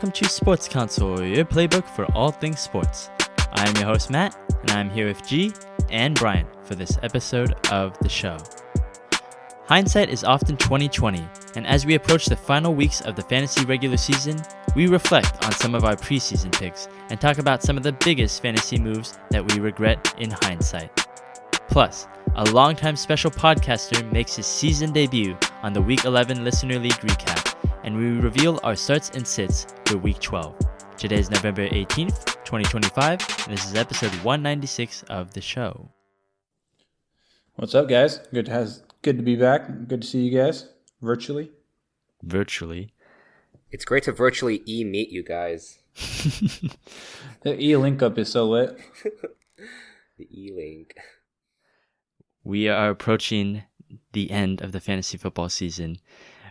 welcome to Sports Counsel, your playbook for all things sports. I am your host Matt, and I am here with G and Bryant for this episode of the show. Hindsight is often 20/20, and as we approach the final weeks of the fantasy regular season, we reflect on some of our preseason picks and talk about some of the biggest fantasy moves that we regret in hindsight. Plus, a longtime special podcaster makes his season debut on the Week 11 Listener League recap, and we reveal our starts and sits for Week 12. Today is November 18th, 2025, and this is episode 196 of the show. What's up, guys? Good to be back. Good to see you guys virtually. It's great to virtually meet you guys. The link up is so lit. The link. We are approaching the end of the fantasy football season,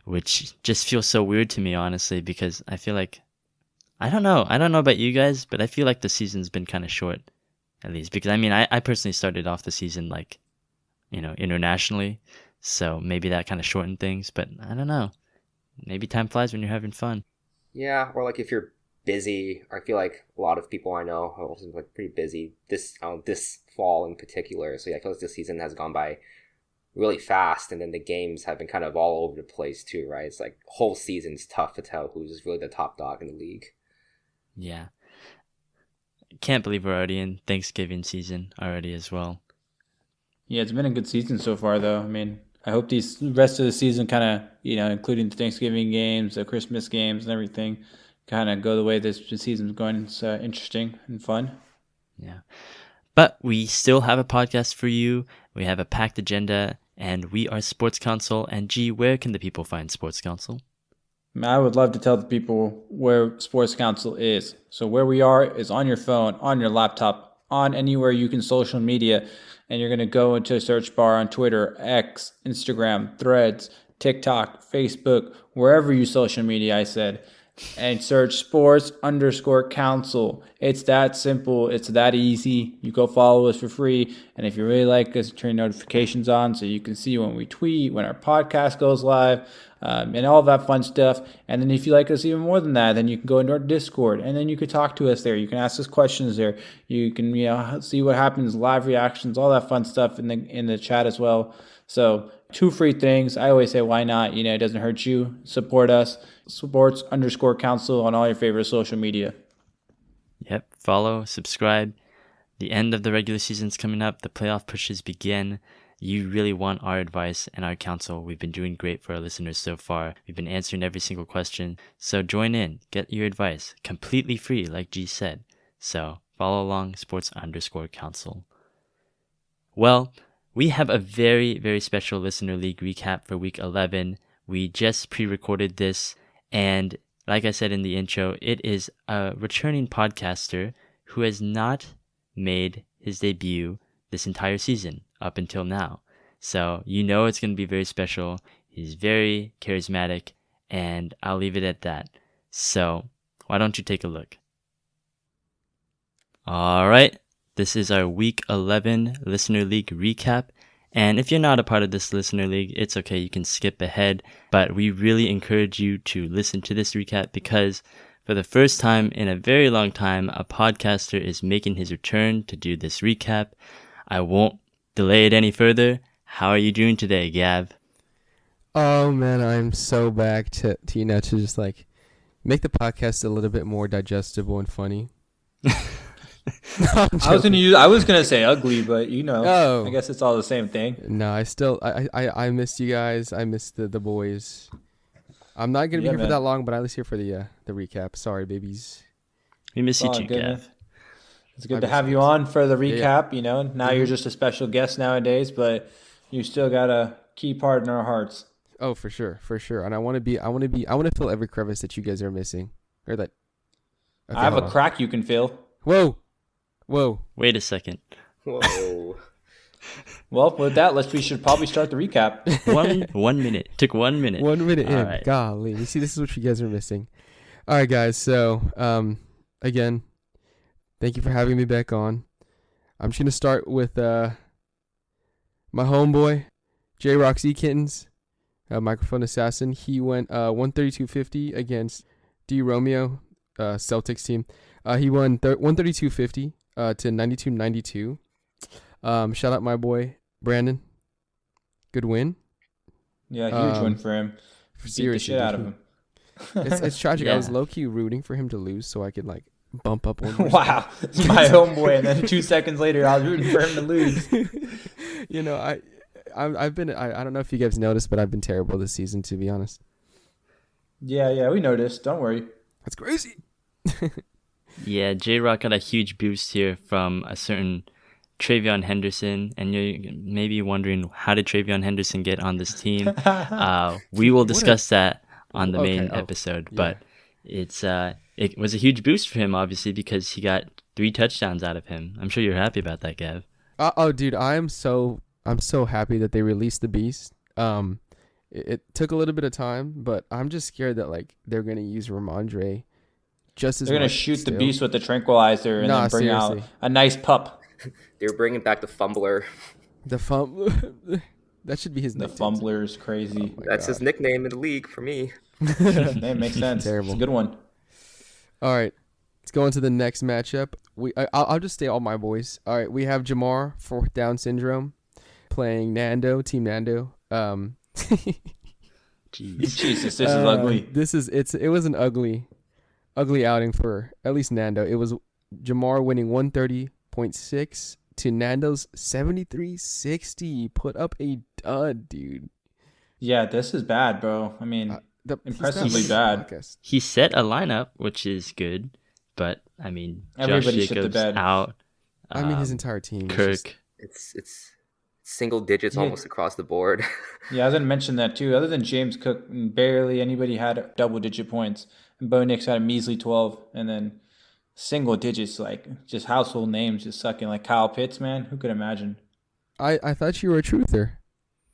which just feels so weird to me, honestly, because I feel like, I don't know about you guys, but I feel like the season's been kind of short, at least, because I personally started off the season internationally, so maybe that kind of shortened things, but I don't know. Maybe time flies when you're having fun. Yeah, or if you're busy. I feel like a lot of people I know have also been pretty busy this fall in particular. So yeah, I feel like this season has gone by really fast, and then the games have been kind of all over the place too, right? It's like whole season's tough to tell who's really the top dog in the league. Yeah. Can't believe we're already in Thanksgiving season already as well. Yeah, it's been a good season so far, though. I hope these rest of the season kind of, including the Thanksgiving games, the Christmas games, and everything, kind of go the way this season's going. It's interesting and fun. Yeah. But we still have a podcast for you. We have a packed agenda, and we are Sports Counsel. And G, where can the people find Sports Counsel? I would love to tell the people where Sports Counsel is. So where we are is on your phone, on your laptop, on anywhere you can social media. And you're going to go into a search bar on Twitter, X, Instagram, Threads, TikTok, Facebook, wherever you social media, I said, and search sports_counsel. It's that simple. It's that easy. You go follow us for free. And if you really like us, turn notifications on so you can see when we tweet, when our podcast goes live, and all that fun stuff. And then if you like us even more than that, then you can go into our Discord, and then you can talk to us there. You can ask us questions there. You can see what happens, live reactions, all that fun stuff in the chat as well. So 2 free things. I always say, why not? It doesn't hurt you. Support us. Sports_counsel on all your favorite social media. Yep. Follow, subscribe. The end of the regular season's coming up. The playoff pushes begin. You really want our advice and our counsel. We've been doing great for our listeners so far. We've been answering every single question. So join in. Get your advice. Completely free, like G said. So follow along, sports_counsel. Well, we have a very, very special Listener League recap for Week 11. We just pre-recorded this, and like I said in the intro, it is a returning podcaster who has not made his debut this entire season up until now. So it's going to be very special. He's very charismatic, and I'll leave it at that. So why don't you take a look? All right. This is our Week 11 Listener League recap. And if you're not a part of this Listener League, it's okay. You can skip ahead. But we really encourage you to listen to this recap because for the first time in a very long time, a podcaster is making his return to do this recap. I won't delay it any further. How are you doing today, Gav? Oh, man, I'm so back to just make the podcast a little bit more digestible and funny. I was gonna say ugly, but I guess it's all the same thing. No, I missed you guys. I missed the boys. I'm not gonna be here for that long, but I was here for the recap. Sorry, babies. We miss you too, Gav. It's good to have you on for the recap. Now you're just a special guest nowadays, but you still got a key part in our hearts. Oh, for sure. And I want to fill every crevice that you guys are missing, or that. Okay, I have a crack you can fill. Whoa. Wait a second. Whoa. Well, with that, we should probably start the recap. 1 minute. Took 1 minute. 1 minute in. Right. Golly. You see, this is what you guys are missing. All right, guys. So, again, thank you for having me back on. I'm just going to start with my homeboy, J-Rock Z Kittens, microphone assassin. He went 132.50 against D. Romeo Celtics team. He won 132.50 to 92.92. Shout out my boy Brandon. Good win. Yeah, huge win for him. Beat the shit out of him. It's tragic. Yeah. I was low key rooting for him to lose so I could like bump up one. Wow, it's my homeboy, and then 2 seconds later, I was rooting for him to lose. You know, I've been I don't know if you guys noticed, but I've been terrible this season, to be honest. Yeah, we noticed. Don't worry. That's crazy. Yeah, J-Rock got a huge boost here from a certain Travion Henderson, and you're maybe wondering, how did Travion Henderson get on this team? We will discuss that on the main episode, but it was a huge boost for him, obviously, because he got 3 touchdowns out of him. I'm sure you're happy about that, Gav. Dude, I'm so happy that they released the beast. It took a little bit of time, but I'm just scared that like they're gonna use Ramondre just as they're gonna shoot the beast with the tranquilizer and then bring out a nice pup. They're bringing back the fumbler. The that should be his The nickname. fumbler is crazy. That's his nickname in the league for me. That makes sense. Terrible. It's a good one. All right, let's go into the next matchup. I'll just say all my boys. All right, we have Jamar, 4th down syndrome, playing Nando, Team Nando. Jeez. Jesus, this is ugly. It was an ugly outing for at least Nando. It was Jamar winning 130.6 to Nando's 73.60. Put up a dud, dude. Yeah, this is bad, bro. I mean, impressively bad. He set a lineup, which is good, but I mean, Everybody Josh shit the Jacobs bed. out. I mean, his entire team. Kirk. It's single digits almost across the board. Yeah, I was going to mention that too. Other than James Cook, barely anybody had double-digit points. And Bo Nix had a measly 12. And then single digits, like just household names just sucking. Like Kyle Pitts, man. Who could imagine? I thought you were a truther.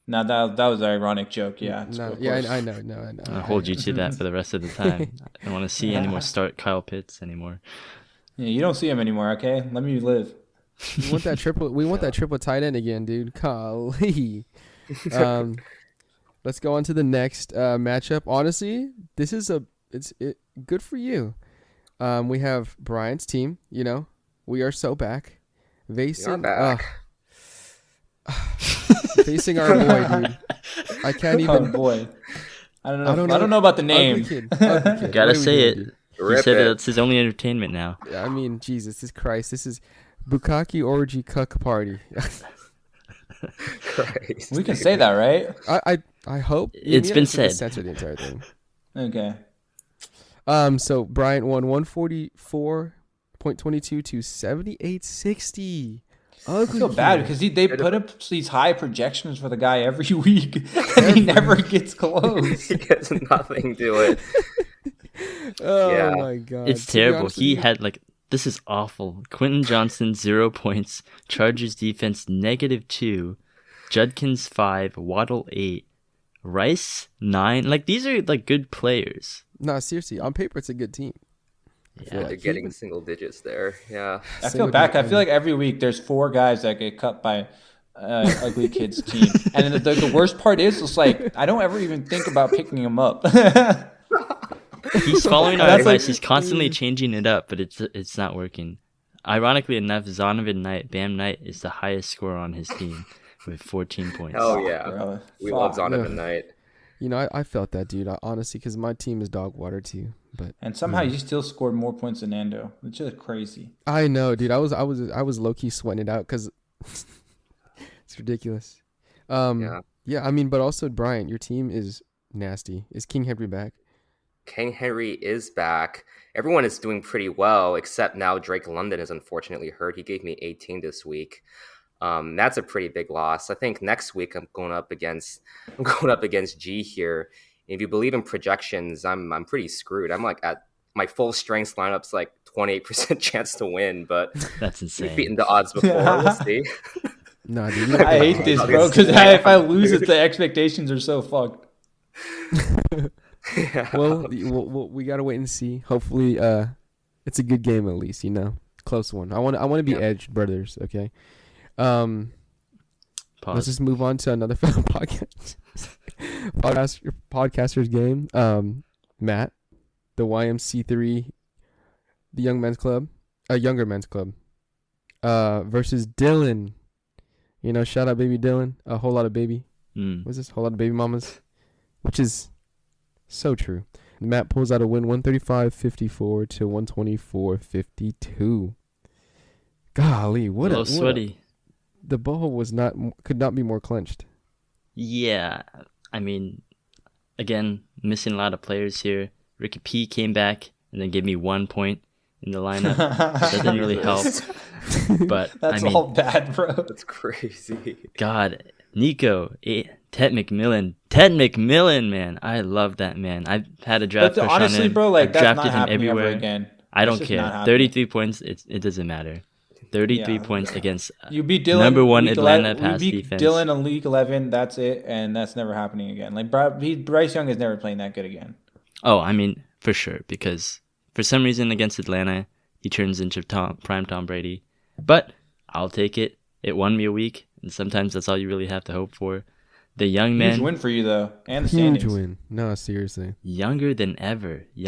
No, that was an ironic joke. Yeah. No, yeah, I know. I'll hold you to that for the rest of the time. I don't want to see any more start Kyle Pitts anymore. Yeah, you don't see him anymore, okay? Let me live. We want that triple tight end again, dude. Golly. Let's go on to the next matchup. Honestly, this is good for you. We have Bryant's team. You know, we are so back. Facing facing our boy, dude. I can't even. Oh boy. I don't know about the name. Ugly kid. Gotta say it. He said it. it's his only entertainment now. I mean, Jesus Christ. This is Bukkake Orgy Cuck Party. Christ. We can say that, right? I hope. It's been said. Censor the entire thing. Okay. So Bryant won 144.22 to 78.60. I feel bad because they put up these high projections for the guy every week, and he never gets close. He gets nothing to it. Oh my god, it's terrible. He had this is awful. Quentin Johnson 0 points, Chargers defense -2, Judkins 5, Waddle 8, Rice 9. These are good players. No, seriously, on paper it's a good team. Yeah, They're getting single digits there. Yeah. I feel bad. I feel like every week there's 4 guys that get cut by ugly kid's team, and then the worst part is it's I don't ever even think about picking him up. He's following our advice. He's constantly changing it up, but it's not working. Ironically enough, Zonovan Knight, Bam Knight, is the highest scorer on his team with 14 points. Oh yeah, Bro. we love Zonovan Knight. You know, I felt that, dude. Honestly, because my team is dog water too. But and somehow you still scored more points than Nando, which is crazy. I know, dude. I was low key sweating it out because it's ridiculous. Yeah. I mean, but also Bryant, your team is nasty. Is King Henry back? King Henry is back. Everyone is doing pretty well, except now Drake London is unfortunately hurt. He gave me 18 this week. That's a pretty big loss. I think next week I'm going up against G here. And if you believe in projections, I'm pretty screwed. I'm at my full strength lineup's 28% chance to win, but that's insane. We've beaten the odds before. We'll see. Nah, dude. I hate this, bro, because if I lose it, the expectations are so fucked. Yeah. Well, we gotta wait and see. Hopefully, it's a good game at least. You know, close one. I want to be edged, brothers. Okay. Let's just move on to another fellow podcaster's game. Matt, the YMC3 the Younger Men's Club, versus Dylan. You know, shout out baby Dylan. A whole lot of baby. What's this? Whole lot of baby mamas, which is so true. Matt pulls out a win, 135-54 to 124-52. Golly, what a little sweaty. The ball could not be more clenched. Yeah, I mean, again, missing a lot of players here. Ricky P came back and then gave me 1 point in the lineup. That didn't really help. But that's I mean, all bad, bro. That's crazy. God, Nico, Ted McMillan, man, I love that man. I've had a draft push honestly, on him. bro, like I've that's drafted not him happening everywhere. ever again. I It's don't just care. not happening. 33 points, it doesn't matter. 33 points against You beat Dylan. number one week Atlanta 11, pass we beat defense. Dylan in League 11. That's it, and that's never happening again. Like Bryce Young is never playing that good again. Oh, I mean, for sure, because for some reason against Atlanta, he turns into prime Tom Brady. But I'll take it. It won me a week, and sometimes that's all you really have to hope for. The young man, Huge win for you though, and the Huge standings. win. No, seriously. younger than ever, and is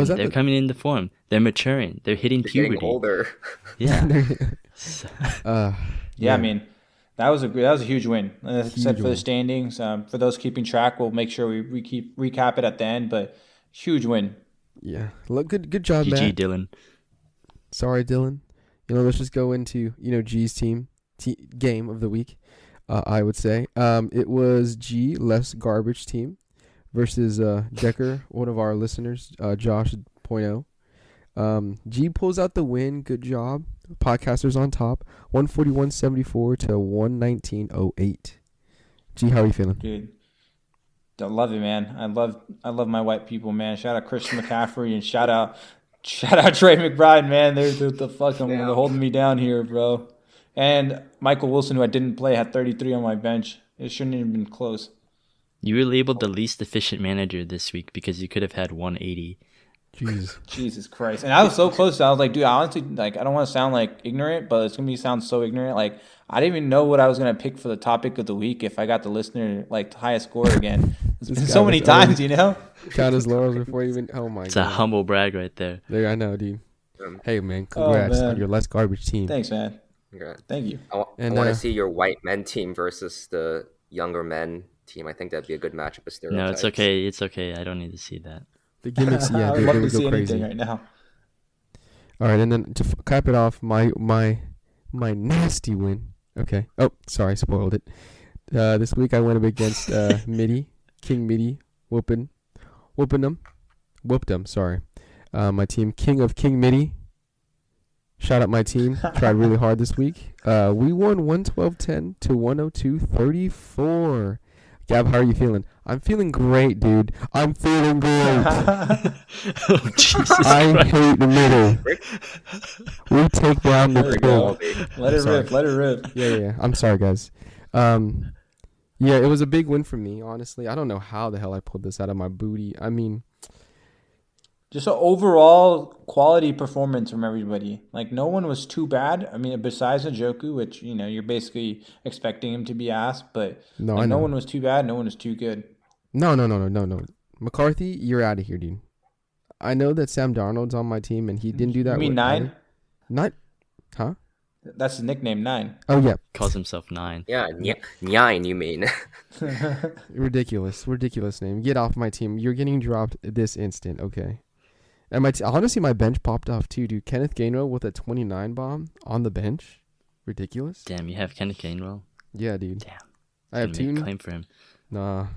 that they're the- coming into form. They're maturing. They're hitting They're getting puberty. older. Yeah. Yeah, I mean, that was a huge win. As I said, for win. the standings, for those keeping track, we'll make sure we recap it at the end. But huge win. Yeah. Look, good job, GG, Matt. Dylan. Sorry, Dylan. Let's just go into, G's game of the week, I would say. It was G, less garbage team, versus Decker, one of our listeners, Josh.0. G pulls out the win. Good job. Podcasters on top. 141.74 to 119.08. G, how are you feeling? Dude, I love it, man. I love my white people, man. Shout out Christian McCaffrey and shout out Trey McBride, man. They're the fucking they're holding me down here, bro. And Michael Wilson, who I didn't play, had 33 on my bench. It shouldn't even been close. You were labeled the least efficient manager this week because you could have had 180. Jeez. Jesus Christ. And I was so close. I was like, dude, I honestly, like, I don't want to sound like ignorant, but it's going to sound so ignorant. Like, I didn't even know what I was going to pick for the topic of the week if I got the listener, like, the highest score again. It's been so many times, Count his laurels before even. Oh, my God. It's a humble brag right there. There, I know, dude. Hey, man. Congrats on your less garbage team. Thanks, man. Okay. Thank you. I want to see your white men team versus the younger men team. I think that'd be a good matchup of stereotypes. No, it's okay. It's okay. I don't need to see that. The gimmicks, yeah, I would they love would to see go crazy. anything right now. All right, and then to cap it off, my nasty win. Okay. Oh, sorry, spoiled it. This week I went up against Mitty, King Mitty, whooped them. Sorry, my team, King Mitty. Shout out my team. Tried really hard this week. We won 112-10 to 102-34. Gab, how are you feeling? I'm feeling great, dude. I'm feeling great. Oh, Jesus I Christ. hate the middle. We take down the There we middle. go. Let it rip. Yeah. I'm sorry, guys. Yeah, it was a big win for me, honestly. I don't know how the hell I pulled this out of my booty. I mean, Just an overall quality performance from everybody. Like, no one was too bad. I mean, besides Njoku, which, you're basically expecting him to be ass, but no, like, I know. no one was too bad. No one was too good. No. McCarthy, you're out of here, dude. I know that Sam Darnold's on my team, and he didn't do that. You mean with 9? Not, huh? That's his nickname, 9. Oh, yeah. Calls himself 9. Yeah, nine. You mean? Ridiculous name. Get off my team. You're getting dropped this instant, okay? And honestly, my bench popped off too, dude. Kenneth Gainwell with a 29 bomb on the bench. Ridiculous. Damn, you have Kenneth Gainwell? Yeah, dude. Damn. I have Gonna make a two. claim for him. Nah.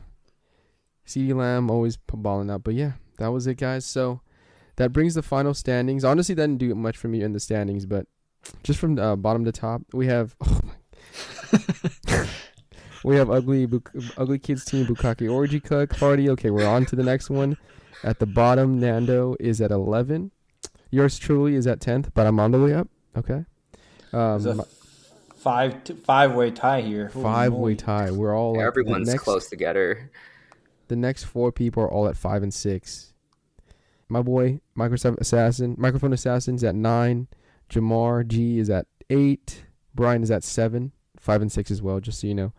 CeeDee Lamb always balling out. But yeah, that was it, guys. So that brings the final standings. Honestly, that didn't do much for me in the standings, but just from bottom to top, we have we have ugly kids team Bukaki Orgy Cook Party. Okay, we're on to the next one. At the bottom, Nando is at 11. Yours truly is at 10th, but I'm on the way up. Okay. There's a five-way tie here. Holy Five-way moly. tie. We're all like Everyone's close together. The next 4 people are all at 5 and 6. My boy, Microphone Assassin's at 9. Jamar G is at 8. Brian is at 7. 5 and 6 as well, just so you know.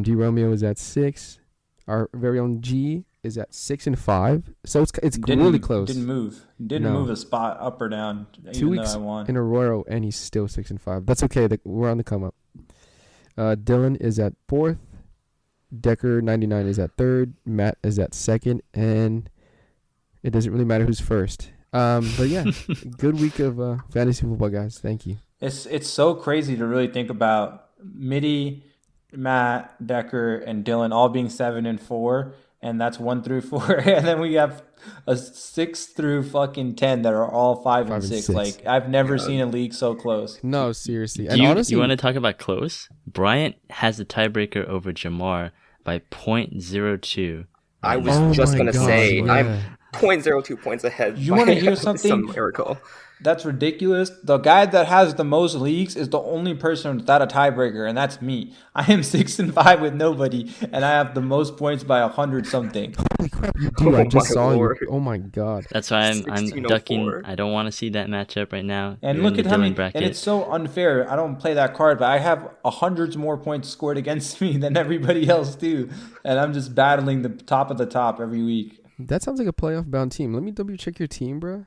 D Romeo is at 6. Our very own G is at 6-5. So it's Didn't- really close. Didn't move. Didn't No. move a spot up or down. 2 Even weeks though I won. in a row, and he's still 6-5. That's okay. We're on the come up. Dylan is at 4th. Decker 99 is at 3rd. Matt is at 2nd, and it doesn't really matter who's first. But yeah, good week of fantasy football, guys. Thank you. It's so crazy to really think about Mitty, Matt, Decker, and Dylan all being 7 and 4, and that's 1 through 4, and then we have a 6 through fucking 10 that are all 5 and 6. Like I've never seen a league so close. No, seriously. Do And you, honestly, you want to talk about close? Bryant has the tiebreaker over Jamar by 0.02. I was Oh just my gonna God, say yeah. I'm 0.02 points ahead. You wanna by hear something? Some miracle. That's ridiculous. The guy that has the most leagues is the only person without a tiebreaker, and that's me. I am 6 and 5 with nobody, and I have the most points by 100 something. holy crap, you do. I Oh just my saw you. Lord. Oh my God. That's why I'm 1604. ducking. I don't want to see that matchup right now. And You're look in at the how Dylan many, bracket. and it's so unfair. I don't play that card, but I have hundreds more points scored against me than everybody else do, and I'm just battling the top of the top every week. That sounds like a playoff bound team. Let me double check your team, bro.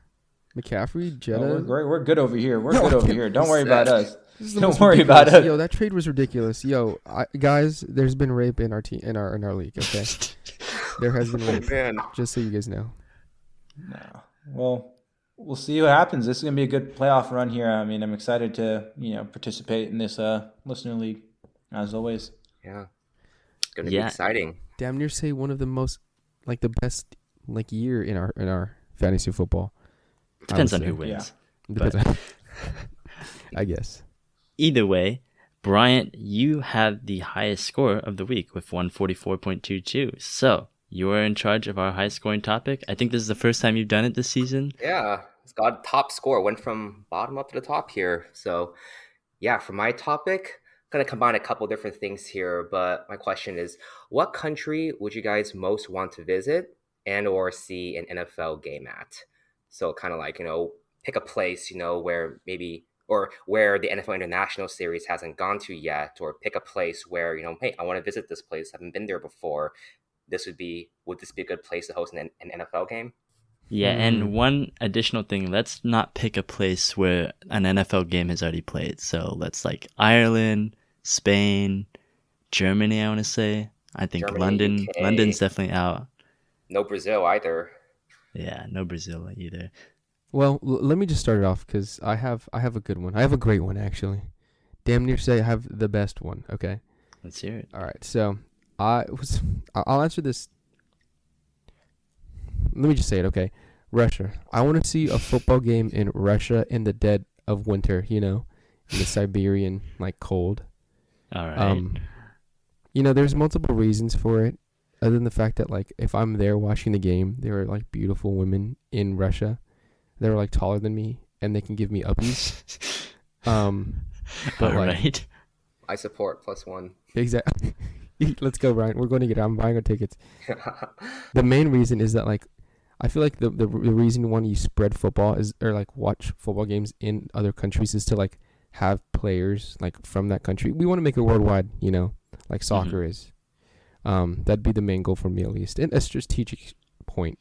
McCaffrey, Jetta. We're good over here. We're Yo, good over okay. here. Don't worry about us. This is the Don't most worry ridiculous- about it. Yo, that trade was ridiculous. Yo, guys, there's been rape in our team in our league. Okay, there has been rape. Man, Just so you guys know. No. Well, we'll see what happens. This is gonna be a good playoff run here. I mean, I'm excited to participate in this listener league, as always. yeah, it's gonna be Yeah. exciting. Damn near say one of the most, like the best, like year in our fantasy football. I Depends would on say. who wins. Depends on, I guess. Either way, Bryant, you have the highest score of the week with 144.22. So you are in charge of our high scoring topic. I think this is the first time you've done it this season. Yeah, it's got top score. Went from bottom up to the top here. So, yeah, for my topic, I'm gonna combine a couple different things here. But my question is, what country would you guys most want to visit and or see an NFL game at? So, kind of like pick a place where maybe or where the NFL International Series hasn't gone to yet, or pick a place where hey, I want to visit this place. I haven't been there before. Would this be a good place to host an NFL game? Yeah, and one additional thing, let's not pick a place where an NFL game has already played. So let's like Ireland, Spain, Germany, I want to say. I think Germany, London. UK. London's definitely out. No Brazil either. Yeah, no Brazil either. Well, let me just start it off because I have a good one. I have a great one actually. Damn near say I have the best one. Okay. Let's hear it. All right. So I'll answer this. Let me just say it. Okay. Russia. I want to see a football game in Russia in the dead of winter. In the Siberian cold. All right. There's multiple reasons for it, other than the fact that if I'm there watching the game, there are beautiful women in Russia. They're taller than me, and they can give me uppies. But All right. I support +1. Exactly. Let's go, Brian. We're going to get. I'm buying our tickets. The main reason is that I feel like the reason when you spread football is or watch football games in other countries is to have players from that country. We want to make it worldwide, like soccer is. That'd be the main goal for me at least, and a strategic point,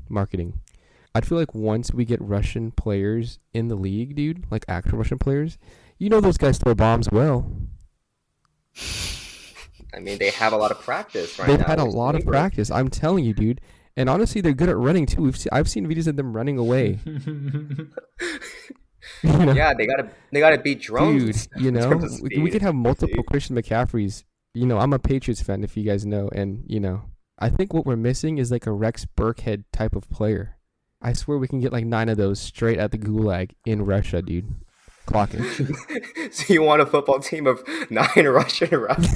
marketing. I'd feel like once we get Russian players in the league, dude, actual Russian players, those guys throw bombs well. I mean, they have a lot of practice right now. They've had a lot of practice. I'm telling you, dude. And honestly, they're good at running too. I've seen videos of them running away. Yeah, they gotta beat drones. Dude, we could have multiple Christian McCaffreys. I'm a Patriots fan, if you guys know, and I think what we're missing is a Rex Burkhead type of player. I swear we can get 9 of those straight at the gulag in Russia, dude. Clock it. So you want a football team of 9 Russian Rex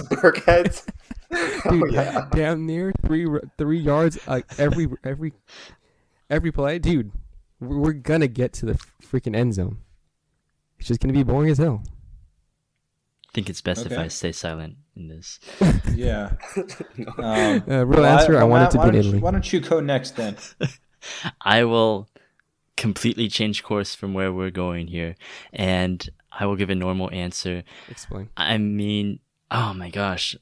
Burkheads? Dude, Yeah. damn near 3 yards every play, dude. We're gonna get to the freaking end zone. It's just gonna be boring as hell. I think it's best if Okay. I stay silent in this. Yeah. Real answer. I want it to be in Italy. Why don't you go next then? I will completely change course from where we're going here, and I will give a normal answer. Explain. I mean, oh my gosh.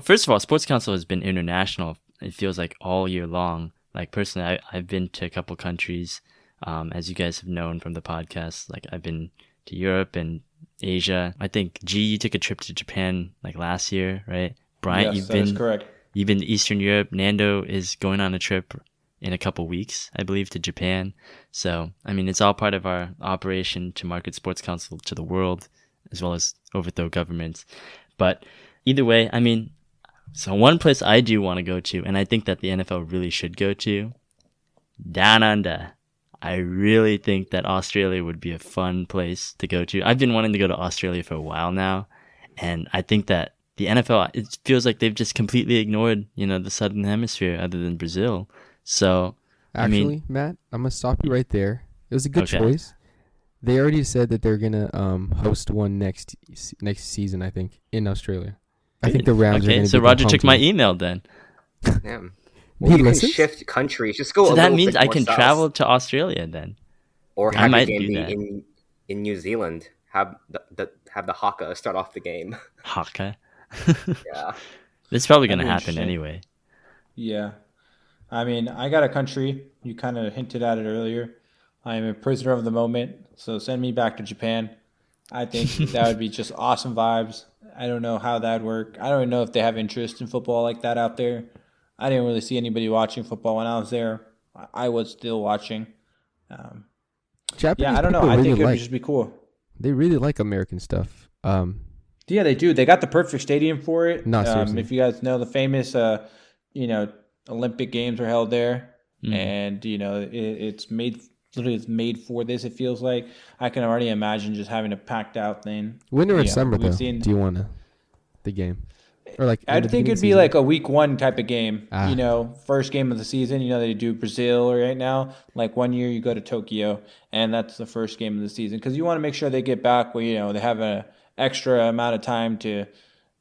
First of all, Sports Counsel has been international it feels like all year long. Like personally, I've been to a couple countries, as you guys have known from the podcast. Like I've been to Europe and Asia. I think G, you took a trip to Japan like last year, right? Bryant, Yes, that is correct. you've been to Eastern Europe. Nando is going on a trip in a couple weeks, I believe, to Japan. So, I mean, it's all part of our operation to market Sports Counsel to the world, as well as overthrow governments. But either way, I mean, so one place I do want to go to, and I think that the NFL really should go to, down under. I really think that Australia would be a fun place to go to. I've been wanting to go to Australia for a while now, and I think that the NFL, it feels like they've just completely ignored, the Southern Hemisphere other than Brazil. So, Actually, I mean, Matt, I'm gonna stop you right there. It was a good Okay. choice. They already said that they're gonna host one next season, I think, in Australia. I think the Rams are okay, gonna so be the Roger home took my team. email then. Damn. He Well, you can listens? shift countries. Just go So a that little means bit I more can south. travel to Australia then. Or I have might the game do be that. in New Zealand. Have the Haka start off the game. Haka. Yeah. It's probably going That'd to be happen interesting. anyway. Yeah. I mean, I got a country. You kind of hinted at it earlier. I am a prisoner of the moment, so send me back to Japan. I think that would be just awesome vibes. I don't know how that would work. I don't even know if they have interest in football like that out there. I didn't really see anybody watching football when I was there. I was still watching. Japanese Yeah, I don't know. people I really think it would like just be cool. they really like American stuff. Yeah, they do. They got the perfect stadium for it. No, seriously. If you guys know, the famous, Olympic Games are held there, and it's made literally it's made for this. It feels like I can already imagine just having a packed out thing. Winter and Yeah, summer we've though. seen- Do you want the game or like? I think it'd be like a week one type of game. Ah. First game of the season. They do Brazil right now. Like one year you go to Tokyo, and that's the first game of the season because you want to make sure they get back where they have a extra amount of time to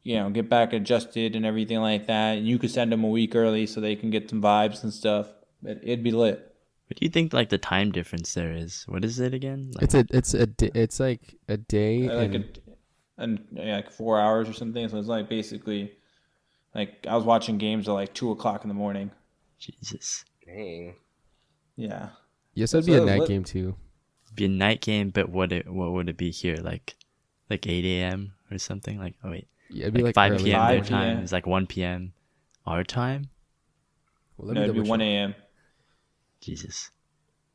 get back adjusted and everything like that. And you could send them a week early so they can get some vibes and stuff. But it'd be lit. What do you think like the time difference there is? What is it again? Like, It's like a day Like 4 hours or something. So it's like basically like I was watching games at like 2:00 in the morning. Jesus. Dang. Yeah. yes, it'd So be a it night lit- game too. Be a night game, but what would it be here? Like 8 a.m. or something? Like, oh wait. Yeah, it'd be like 5 early. p.m. their 5 time. p.m. It's like 1 p.m. our time? Well, let No, me it'd be double 1 check. a.m. Jesus.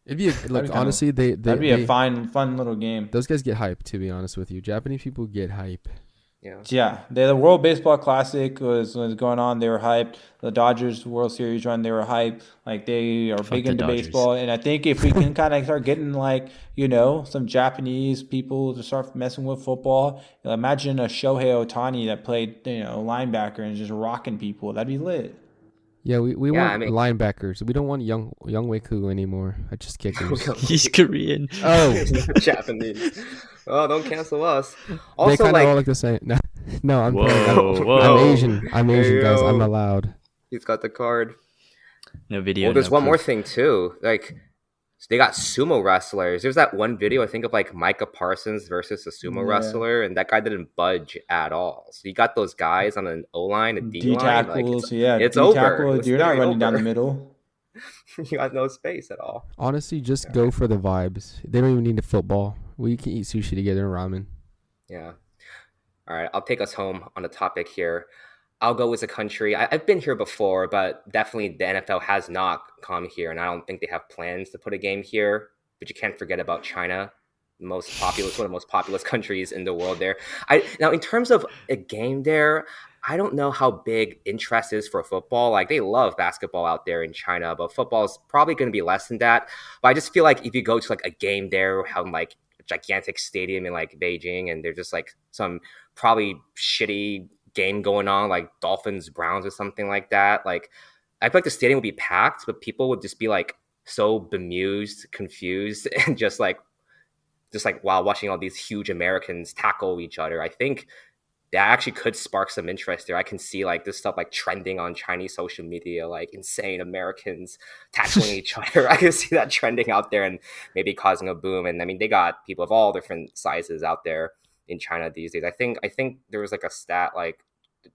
It'd be like kinda- honestly, That'd be a fun little game. those guys get hype. To be honest with you, Japanese people get hype. Yeah. Yeah, the World Baseball Classic was going on. They were hyped. The Dodgers World Series run, they were hyped. Like they are Fuck big the into Dodgers. baseball, and I think if we can kind of start getting some Japanese people to start messing with football, imagine a Shohei Ohtani that played linebacker and just rocking people. That'd be lit. Yeah, we Yeah, want I mean- linebackers. We don't want young Waku anymore. I just kickers. He's Korean. Oh, Japanese. Oh, don't cancel us. they Also, kind of all like look the same. No, I'm Whoa, playing. whoa. I'm Asian. I'm Asian, Hey, guys. I'm yo. allowed. he's got the card. No video. Well, there's no one more proof. thing too. Like they got sumo wrestlers. There's that one video I think of like Micah Parsons versus a sumo Yeah. wrestler, and that guy didn't budge at all. So you got those guys on an O line, a D D line. tackles, it's over. D-tackle, It's you're not literally running down the over. middle. You got no space at all. Honestly, just go for the vibes. They don't even need a football. We can eat sushi together and ramen. Yeah. All right, I'll take us home on the topic here. I'll go as a country. I've been here before, but definitely the NFL has not come here, and I don't think they have plans to put a game here. But you can't forget about China, one of the most populous countries in the world. Now, in terms of a game there, I don't know how big interest is for football. Like they love basketball out there in China, but football is probably going to be less than that. But I just feel like if you go to like a game there, how like a gigantic stadium in like Beijing, and there's just like some probably shitty game going on, like Dolphins Browns or something like that. Like I feel like the stadium would be packed, but people would just be like so bemused, confused, and just like while watching all these huge Americans tackle each other. I think that actually could spark some interest there. I can see like this stuff like trending on Chinese social media, like insane Americans tackling each other. I can see that trending out there and maybe causing a boom. And I mean, they got people of all different sizes out there in China these days. I think there was like a stat like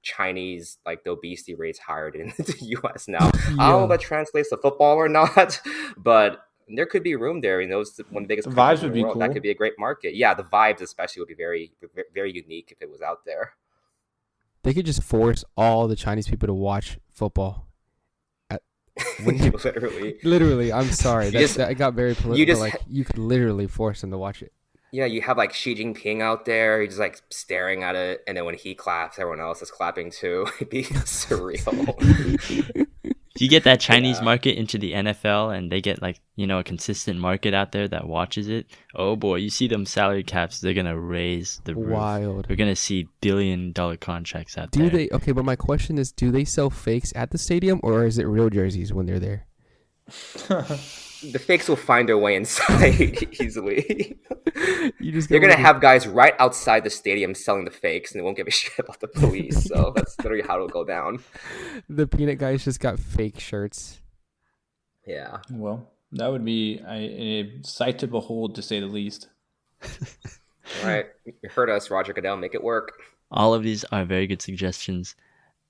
Chinese, like the obesity rates higher in the US now. I don't know Yo. if that translates to football or not, but there could be room there. It's one of the biggest The countries vibes in would the be world. That cool. could be a great market. Yeah, the vibes especially would be very, very unique if it was out there. They could just force all the Chinese people to watch football. Literally. Literally, I'm sorry. That got very political. just You could literally force them to watch it. Yeah, you have like Xi Jinping out there. He's just like staring at it, and then when he claps, everyone else is clapping too. It'd be surreal. If you get that Chinese Yeah. market into the NFL and they get like, a consistent market out there that watches it, oh boy, you see them salary caps, they're going to raise the roof. Wild. We're going to see billion-dollar contracts out Do there. they? Okay, but my question is, do they sell fakes at the stadium, or is it real jerseys when they're there? The fakes will find their way inside easily. You just You're go gonna with have guys right outside the stadium selling the fakes, and they won't give a shit about the police. So that's literally how it'll go down. the peanut guys just got fake shirts. Yeah. Well, that would be a sight to behold, to say the least. All right. You heard us, Roger Goodell. Make it work. All of these are very good suggestions.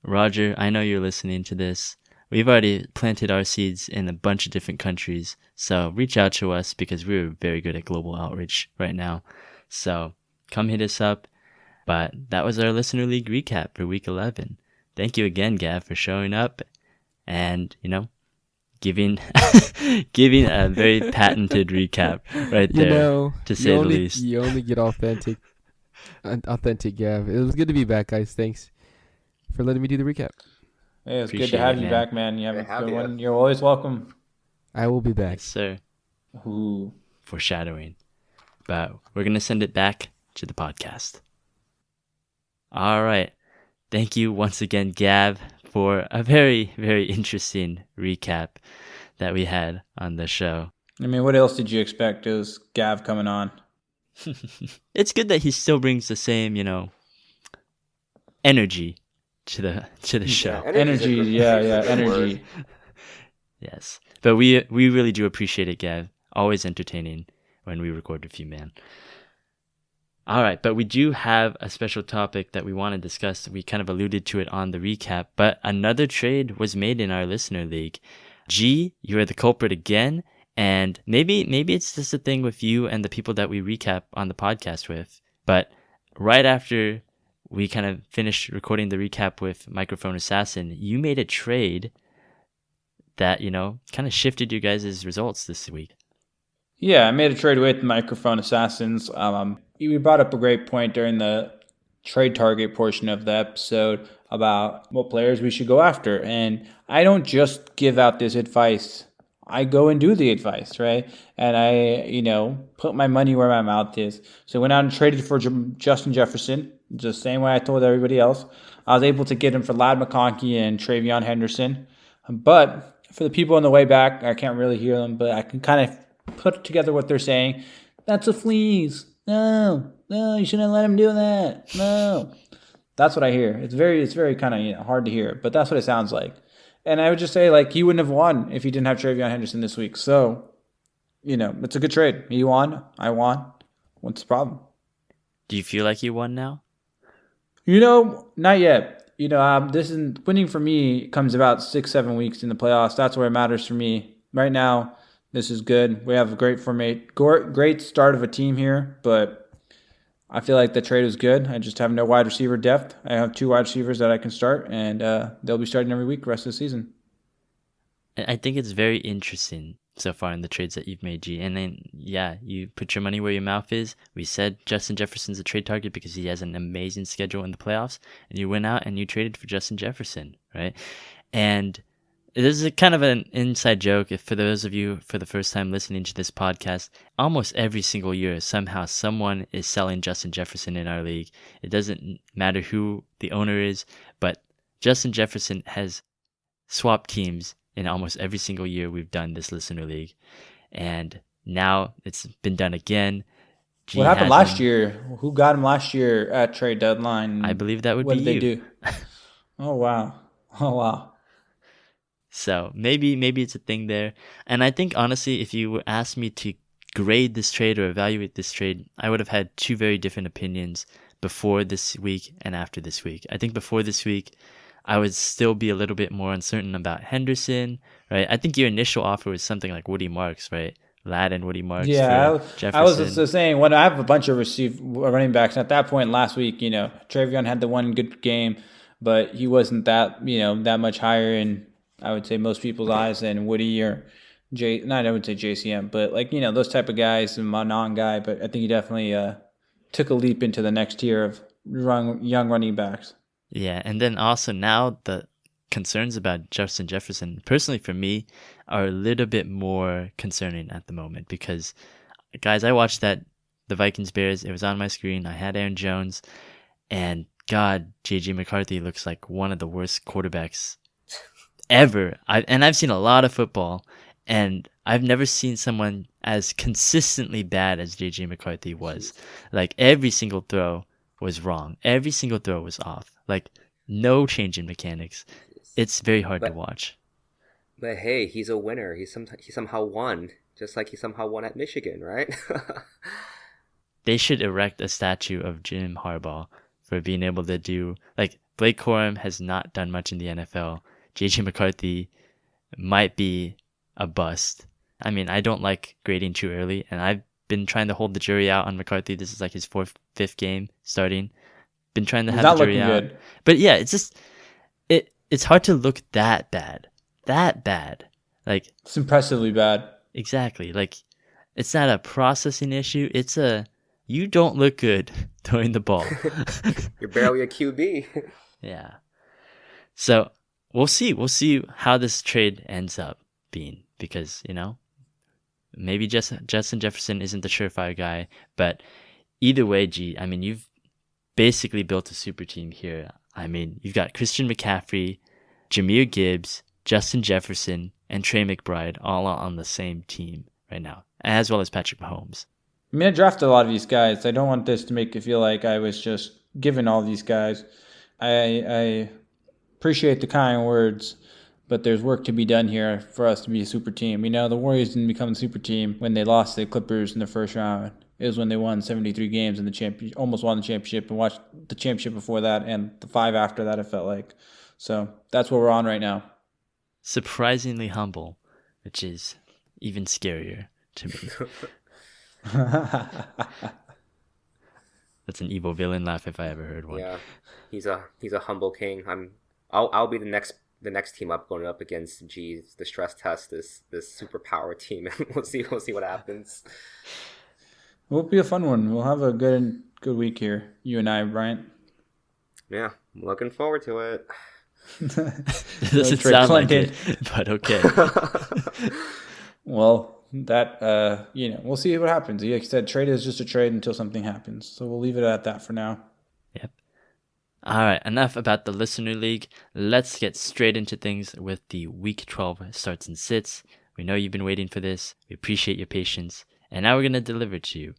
Roger, I know you're listening to this. We've already planted our seeds in a bunch of different countries, so reach out to us because we're very good at global outreach right now. So come hit us up. But that was our Listener League recap for Week 11. Thank you again, Gav, for showing up and, giving giving a very patented recap right there, to say the least. You only get authentic Gav. It was good to be back, guys. Thanks for letting me do the recap. Hey, it's good Appreciate to have it, you man. back, man. You have Good a to have good you. one. You're always welcome. I will be back. Yes, sir. Ooh. Foreshadowing. But we're going to send it back to the podcast. All right. Thank you once again, Gav, for a very, very interesting recap that we had on the show. I mean, what else did you expect? It was Gav coming on. It's good that he still brings the same, energy to the show. Energy, yeah, energy. Yes. But we really do appreciate it, Gav. Always entertaining when we record with you, man. All right, but we do have a special topic that we want to discuss. We kind of alluded to it on the recap, but another trade was made in our listener league. G, you are the culprit again, and maybe it's just a thing with you and the people that we recap on the podcast with. But right after we kind of finished recording the recap with Microphone Assassin, you made a trade that, kind of shifted you guys' results this week. Yeah, I made a trade with Microphone Assassins. We brought up a great point during the trade target portion of the episode about what players we should go after. And I don't just give out this advice. I go and do the advice, right? And I, put my money where my mouth is. So I went out and traded for Justin Jefferson, the same way I told everybody else. I was able to get him for Ladd McConkey and Travion Henderson. But for the people on the way back, I can't really hear them, but I can kind of put together what they're saying. That's a fleas. No, you shouldn't let him do that. No. That's what I hear. It's very kind of hard to hear, but that's what it sounds like. And I would just say, he wouldn't have won if he didn't have Travion Henderson this week. So, it's a good trade. He won. I won. What's the problem? Do you feel like you won now? Not yet. This is winning for me comes about 6-7 weeks in the playoffs. That's where it matters for me. Right now, this is good. We have a great start of a team here, but I feel like the trade was good. I just have no wide receiver depth. I have 2 wide receivers that I can start, and they'll be starting every week the rest of the season. I think it's very interesting so far in the trades that you've made, G. And then, yeah, you put your money where your mouth is. We said Justin Jefferson's a trade target because he has an amazing schedule in the playoffs. And you went out and you traded for Justin Jefferson, right? And this is a kind of an inside joke. If for those of you for the first time listening to this podcast, almost every single year, somehow someone is selling Justin Jefferson in our league. It doesn't matter who the owner is, but Justin Jefferson has swapped teams in almost every single year we've done this listener league. And now it's been done again. G What happened has last him. year? Who got him last year at trade deadline? I believe that would What be did they you. do? Oh, wow. So maybe it's a thing there. And I think honestly, if you asked me to grade this trade or evaluate this trade, I would have had 2 very different opinions. before this week and after this week. I think before this week, I would still be a little bit more uncertain about Henderson, right? I think your initial offer was something like Woody Marks, right? Ladd and Woody Marks Yeah, for Jefferson. I was just saying, when I have a bunch of running backs, and at that point last week, Travion had the one good game, but he wasn't that, that much higher in, I would say, most people's eyes than Woody or I would say JCM, but those type of guys, and my non-guy, but I think he definitely took a leap into the next tier of young running backs. Yeah, and then also now the concerns about Justin Jefferson, personally for me, are a little bit more concerning at the moment because, guys, I watched the Vikings Bears. It was on my screen. I had Aaron Jones, and God, J.J. McCarthy looks like one of the worst quarterbacks ever. I've seen a lot of football, and I've never seen someone as consistently bad as J.J. McCarthy was. Like, every single throw was wrong. Every single throw was off. Like, no change in mechanics. It's very hard to watch. But hey, he's a winner. He somehow won, just like he somehow won at Michigan, right? They should erect a statue of Jim Harbaugh for being able to do, like, Blake Corum has not done much in the NFL. J.J. McCarthy might be a bust. I mean, I don't like grading too early, and I've been trying to hold the jury out on McCarthy. This is like his fifth game starting. Been trying to have the jury out. Good. But yeah, it's just it's hard to look that bad. Like, it's impressively bad. Exactly. Like, it's not a processing issue. It's you don't look good throwing the ball. You're barely a QB. Yeah. So we'll see how this trade ends up being, because maybe Justin Jefferson isn't the surefire guy, but either way, I mean, you've basically built a super team here. I mean, you've got Christian McCaffrey, Jahmyr Gibbs, Justin Jefferson, and Trey McBride all on the same team right now, as well as Patrick Mahomes. I mean, I drafted a lot of these guys. I don't want this to make it feel like I was just giving all these guys. I appreciate the kind words, but there's work to be done here for us to be a super team. The Warriors didn't become a super team when they lost to the Clippers in the first round. It was when they won 73 games in the championship, almost won the championship, and watched the championship before that and the 5 after that, it felt like. So that's what we're on right now. Surprisingly humble, which is even scarier to me. That's an evil villain laugh if I ever heard one. Yeah, he's a humble king. I'll be the next team up, going up against the stress test, this superpower team. We'll see what happens. It'll be a fun one. We'll have a good week here, you and I, Bryant. Yeah, I'm looking forward to it. It doesn't sound like it, but okay. Well, that we'll see what happens. Like I said, trade is just a trade until something happens. So we'll leave it at that for now. Yep. All right, enough about the Listener League. Let's get straight into things with the Week 12 starts and sits. We know you've been waiting for this. We appreciate your patience. And now we're going to deliver to you.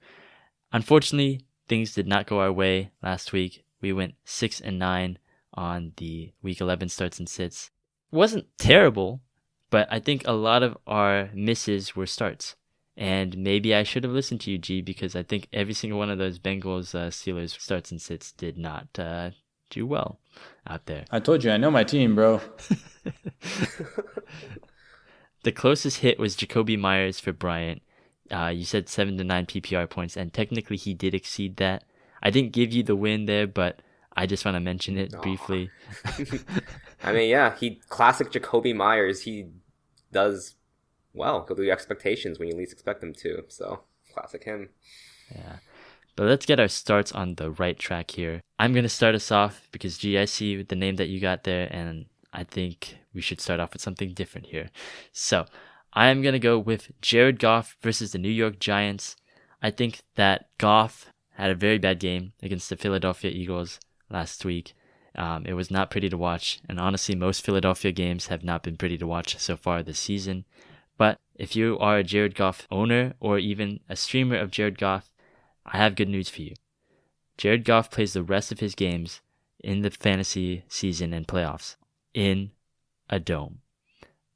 Unfortunately, things did not go our way last week. We went 6-9 on the Week 11 starts and sits. It wasn't terrible, but I think a lot of our misses were starts. And maybe I should have listened to you, G, because I think every single one of those Bengals Steelers starts and sits did not do well out there. I told you, I know my team, bro. The closest hit was Jacoby Myers for Bryant. You said 7 to 9 PPR points, and technically he did exceed that. I didn't give you the win there, but I just want to mention it briefly. I mean, yeah, classic Jacoby Myers. He does well, go through your expectations when you least expect him to. So, classic him. Yeah. But let's get our starts on the right track here. I'm going to start us off because, G, I see the name that you got there, and I think we should start off with something different here. So, I am going to go with Jared Goff versus the New York Giants. I think that Goff had a very bad game against the Philadelphia Eagles last week. It was not pretty to watch, and honestly, most Philadelphia games have not been pretty to watch so far this season. But if you are a Jared Goff owner or even a streamer of Jared Goff, I have good news for you. Jared Goff plays the rest of his games in the fantasy season and playoffs in a dome.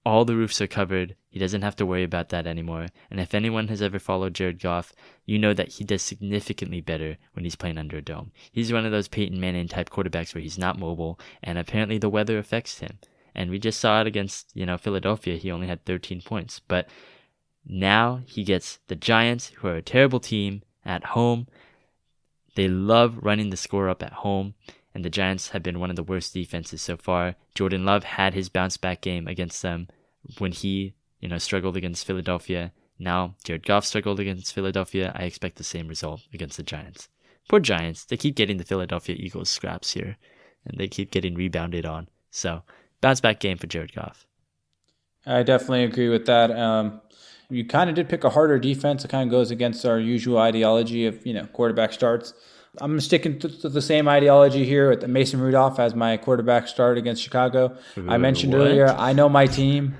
All the roofs are covered. He doesn't have to worry about that anymore. And if anyone has ever followed Jared Goff, you know that he does significantly better when he's playing under a dome. He's one of those Peyton Manning type quarterbacks where he's not mobile, and apparently the weather affects him. And we just saw it against, Philadelphia. He only had 13 points. But now he gets the Giants, who are a terrible team, at home. They love running the score up at home, and the Giants have been one of the worst defenses so far. Jordan Love had his bounce back game against them when he struggled against Philadelphia. Now Jared Goff struggled against Philadelphia. I expect the same result against the Giants. Poor Giants. They keep getting the Philadelphia Eagles scraps here, and they keep getting rebounded on. So, bounce back game for Jared Goff. I definitely agree with that. You kind of did pick a harder defense. It kind of goes against our usual ideology of, quarterback starts. I'm sticking to the same ideology here with Mason Rudolph as my quarterback start against Chicago. I mentioned earlier, I know my team.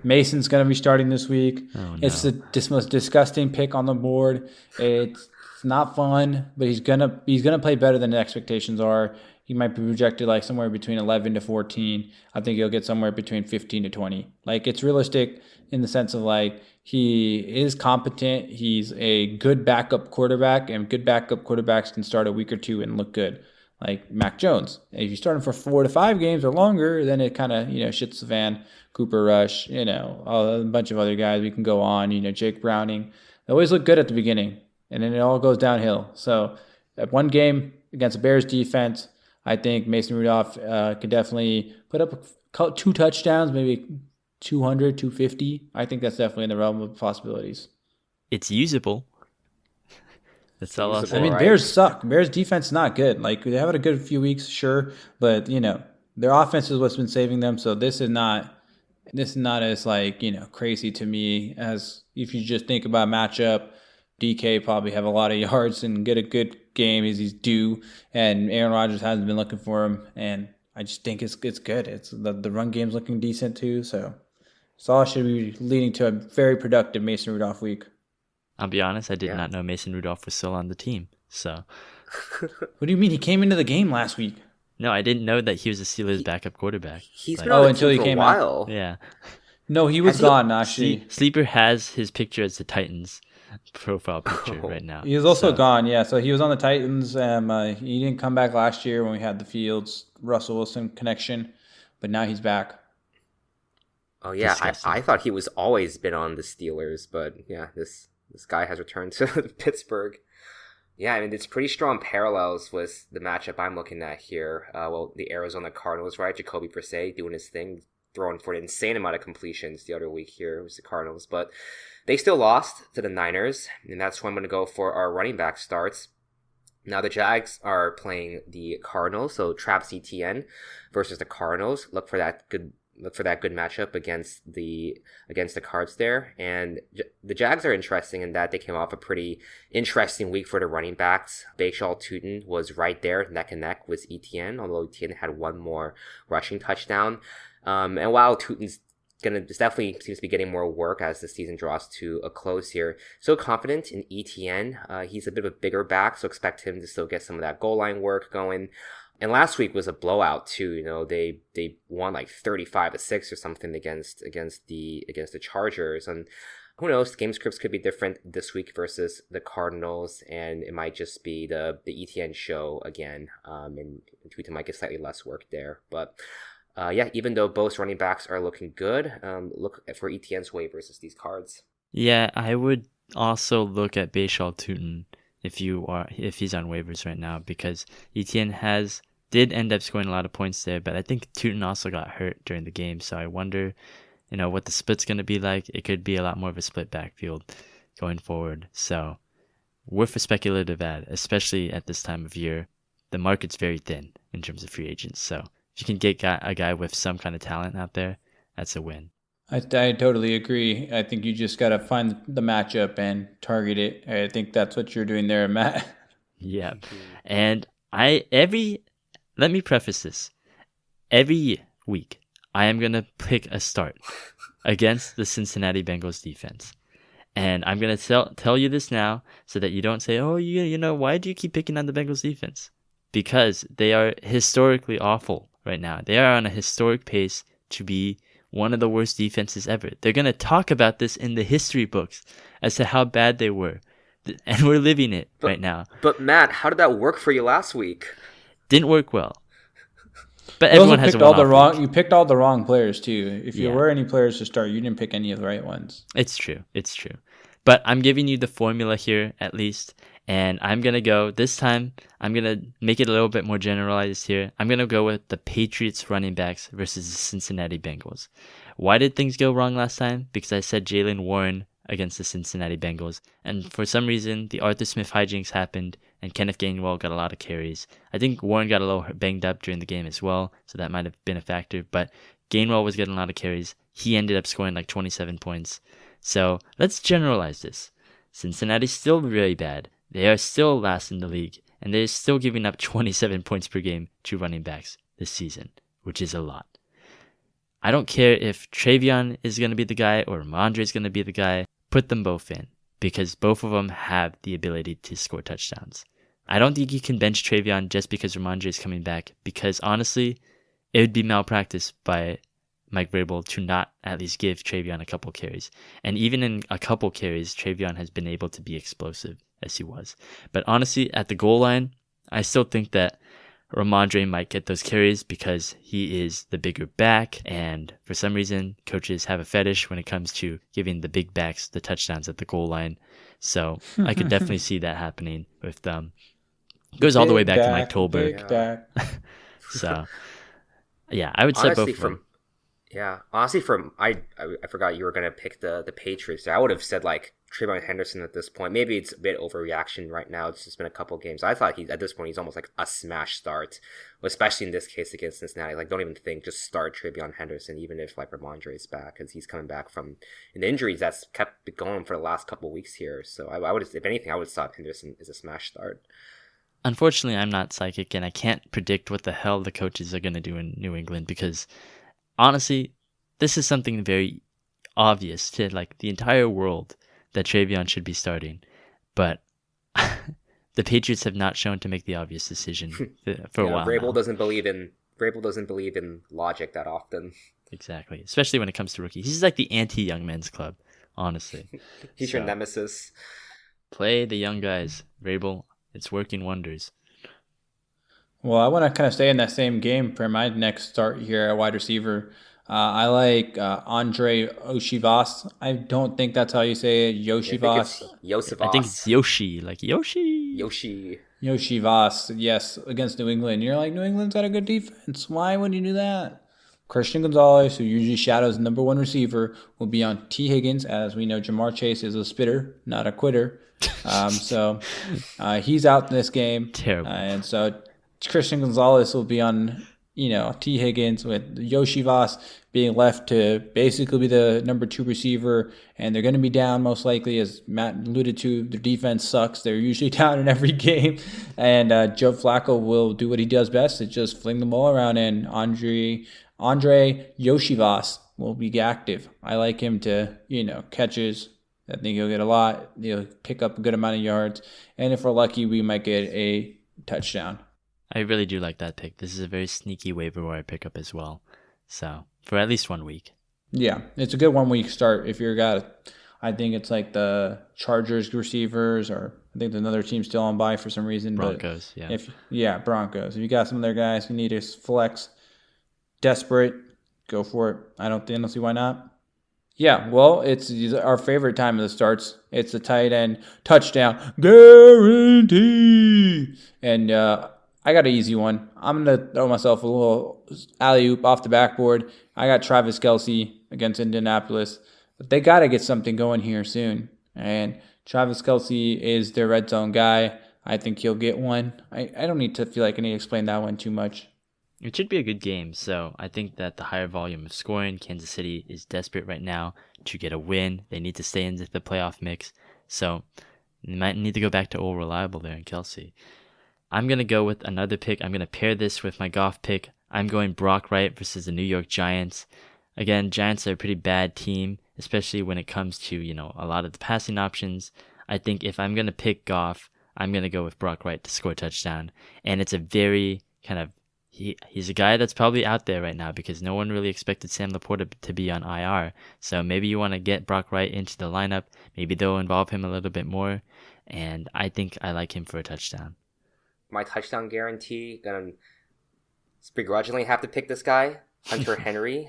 Mason's going to be starting this week. Oh, no. It's the most disgusting pick on the board. It's not fun, but he's gonna play better than the expectations are. He might be projected like somewhere between 11 to 14. I think he'll get somewhere between 15 to 20. Like, it's realistic in the sense of like he is competent. He's a good backup quarterback, and good backup quarterbacks can start a week or two and look good. Like Mac Jones. If you start him for 4 to 5 games or longer, then it kind of, shits the fan. Cooper Rush, a bunch of other guys we can go on, Jake Browning. They always look good at the beginning, and then it all goes downhill. So at one game against a Bears defense, I think Mason Rudolph could definitely put up 2 touchdowns, maybe 200, 250. I think that's definitely in the realm of possibilities. It's usable. That's all I'll say. I mean, right? Bears suck. Bears defense is not good. Like, they have had a good few weeks, sure, but their offense is what's been saving them. So this is not as like crazy to me as if you just think about matchup. DK probably have a lot of yards and get a good game as he's due, and Aaron Rodgers hasn't been looking for him, and I just think it's good. It's the run game's looking decent too, so it's all should be leading to a very productive Mason Rudolph week. I'll be honest, I did not know Mason Rudolph was still on the team. So, what do you mean? He came into the game last week. No, I didn't know that he was the Steelers' backup quarterback. He's been on the until team he for came a while. Out. Yeah. No, he was gone actually. Sleeper has his picture as the Titans profile picture right now. He was also gone, yeah. So he was on the Titans. He didn't come back last year when we had the Fields Russell Wilson connection, but now he's back. Oh yeah, I thought he was always been on the Steelers, but yeah, this guy has returned to Pittsburgh. Yeah, I mean, it's pretty strong parallels with the matchup I'm looking at here. The Arizona Cardinals, right? Jacoby Brissett doing his thing, throwing for an insane amount of completions the other week here. It was the Cardinals, but they still lost to the Niners, and that's where I'm going to go for our running back starts. Now the Jags are playing the Cardinals, so Travis Etienne versus the Cardinals. Look for that good matchup against the Cards there. And the Jags are interesting in that they came off a pretty interesting week for the running backs. Bashaw Tutin was right there neck and neck with Etienne, although Etienne had one more rushing touchdown. And while Tutin's definitely seems to be getting more work as the season draws to a close here. So confident in Etienne. He's a bit of a bigger back, so expect him to still get some of that goal line work going. And last week was a blowout too. They won like 35-6 or something against the Chargers. And who knows? Game scripts could be different this week versus the Cardinals, and it might just be the Etienne show again. And Tutin might get slightly less work there, but. Even though both running backs are looking good, look for Etienne's waivers as these Cards. Yeah, I would also look at Bashaw Tutin if he's on waivers right now, because Etienne did end up scoring a lot of points there, but I think Tutin also got hurt during the game, so I wonder, what the split's going to be like. It could be a lot more of a split backfield going forward, so worth a speculative ad, especially at this time of year. The market's very thin in terms of free agents, so if you can get a guy with some kind of talent out there, that's a win. I totally agree. I think you just got to find the matchup and target it. I think that's what you're doing there, Matt. Yeah. And let me preface this. Every week, I am going to pick a start against the Cincinnati Bengals defense. And I'm going to tell you this now so that you don't say, oh, why do you keep picking on the Bengals defense? Because they are historically awful right now. They are on a historic pace to be one of the worst defenses ever. They're going to talk about this in the history books as to how bad they were. And we're living it right now. But Matt, how did that work for you last week? Didn't work well. But everyone has You picked all the wrong players too. If you were any players to start, you didn't pick any of the right ones. It's true. But I'm giving you the formula here at least. And I'm going to go, this time, I'm going to make it a little bit more generalized here. I'm going to go with the Patriots running backs versus the Cincinnati Bengals. Why did things go wrong last time? Because I said Jaylen Warren against the Cincinnati Bengals. And for some reason, the Arthur Smith hijinks happened, and Kenneth Gainwell got a lot of carries. I think Warren got a little banged up during the game as well, so that might have been a factor. But Gainwell was getting a lot of carries. He ended up scoring like 27 points. So let's generalize this. Cincinnati's still really bad. They are still last in the league, and they're still giving up 27 points per game to running backs this season, which is a lot. I don't care if Travion is going to be the guy or Ramondre is going to be the guy. Put them both in, because both of them have the ability to score touchdowns. I don't think you can bench Travion just because Ramondre is coming back, because honestly, it would be malpractice by Mike Vrabel to not at least give Travion a couple carries. And even in a couple carries, Travion has been able to be explosive, as he was. But honestly, at the goal line, I still think that Ramondre might get those carries because he is the bigger back, and for some reason, coaches have a fetish when it comes to giving the big backs the touchdowns at the goal line. So I could definitely see that happening with them. It goes all the way back to Mike Tolbert. So, yeah, I would say both of them. Yeah, honestly, I forgot you were gonna pick the Patriots. I would have said like Trayvon Henderson at this point. Maybe it's a bit overreaction right now. It's just been a couple games. I thought at this point he's almost like a smash start, especially in this case against Cincinnati. Like, don't even think, just start Trayvon Henderson, even if like Ramondre is back, because he's coming back from an injuries that's kept it going for the last couple weeks here. So I would, if anything, I would have thought Henderson is a smash start. Unfortunately, I'm not psychic, and I can't predict what the hell the coaches are gonna do in New England, because honestly, this is something very obvious to like the entire world that Travion should be starting, but the Patriots have not shown to make the obvious decision for a while. Vrabel doesn't believe in logic that often. Exactly, especially when it comes to rookies. He's like the anti-young men's club, honestly. He's your nemesis. Play the young guys, Vrabel. It's working wonders. Well, I want to kind of stay in that same game for my next start here at wide receiver. I like Andre Oshivas. I don't think that's how you say it. Yoshivas. I think it's Yoshi, like Yoshi. Yoshivas, yes, against New England. You're like, New England's got a good defense. Why would you do that? Christian Gonzalez, who usually shadows number one receiver, will be on T. Higgins. As we know, Jamar Chase is a spitter, not a quitter. So he's out in this game. Terrible. And so Christian Gonzalez will be on, T. Higgins, with Yoshivas being left to basically be the number two receiver. And they're going to be down most likely, as Matt alluded to. Their defense sucks. They're usually down in every game. And Joe Flacco will do what he does best, to just fling the ball around. And Andre Yoshivas will be active. I like him to, catches. I think he'll get a lot. He'll pick up a good amount of yards. And if we're lucky, we might get a touchdown. I really do like that pick. This is a very sneaky waiver wire pickup as well. So, for at least 1 week. Yeah, it's a good 1 week start if you're a guy. I think it's like the Chargers receivers, or I think there's another team still on bye for some reason. Broncos, but Broncos. If you got some of their guys who need to flex, desperate, go for it. I don't see why not. Yeah, well, it's our favorite time of the starts. It's the tight end touchdown guarantee. And I got an easy one. I'm going to throw myself a little alley-oop off the backboard. I got Travis Kelce against Indianapolis. But they got to get something going here soon. And Travis Kelce is their red zone guy. I think he'll get one. I don't need to feel like I need to explain that one too much. It should be a good game, so I think that the higher volume of scoring, Kansas City is desperate right now to get a win. They need to stay into the playoff mix, so they might need to go back to old reliable there in Kelce. I'm going to go with another pick. I'm going to pair this with my Goff pick. I'm going Brock Wright versus the New York Giants. Again, Giants are a pretty bad team, especially when it comes to, a lot of the passing options. I think if I'm going to pick Goff, I'm going to go with Brock Wright to score a touchdown, and it's a very kind of he's a guy that's probably out there right now because no one really expected Sam Laporta to be on IR. So maybe you want to get Brock Wright into the lineup. Maybe they'll involve him a little bit more. And I think I like him for a touchdown. My touchdown guarantee, gonna begrudgingly have to pick this guy, Hunter Henry.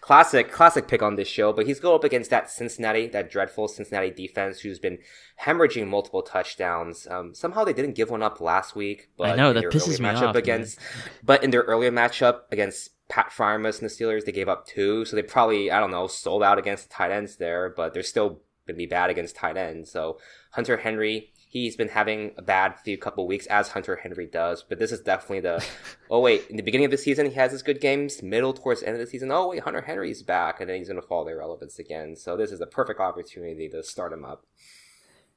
classic pick on this show, but he's going up against that dreadful Cincinnati defense who's been hemorrhaging multiple touchdowns. Somehow they didn't give one up last week, but I know, that pisses me off. But in their earlier matchup against Pat Fryermuth and the Steelers, they gave up 2, so they probably, I don't know, sold out against the tight ends there, but they're still going to be bad against tight ends. So Hunter Henry, he's been having a bad couple weeks, as Hunter Henry does, but this is definitely in the beginning of the season, he has his good games, towards the end of the season, Hunter Henry's back, and then he's going to fall their relevance again. So this is a perfect opportunity to start him up.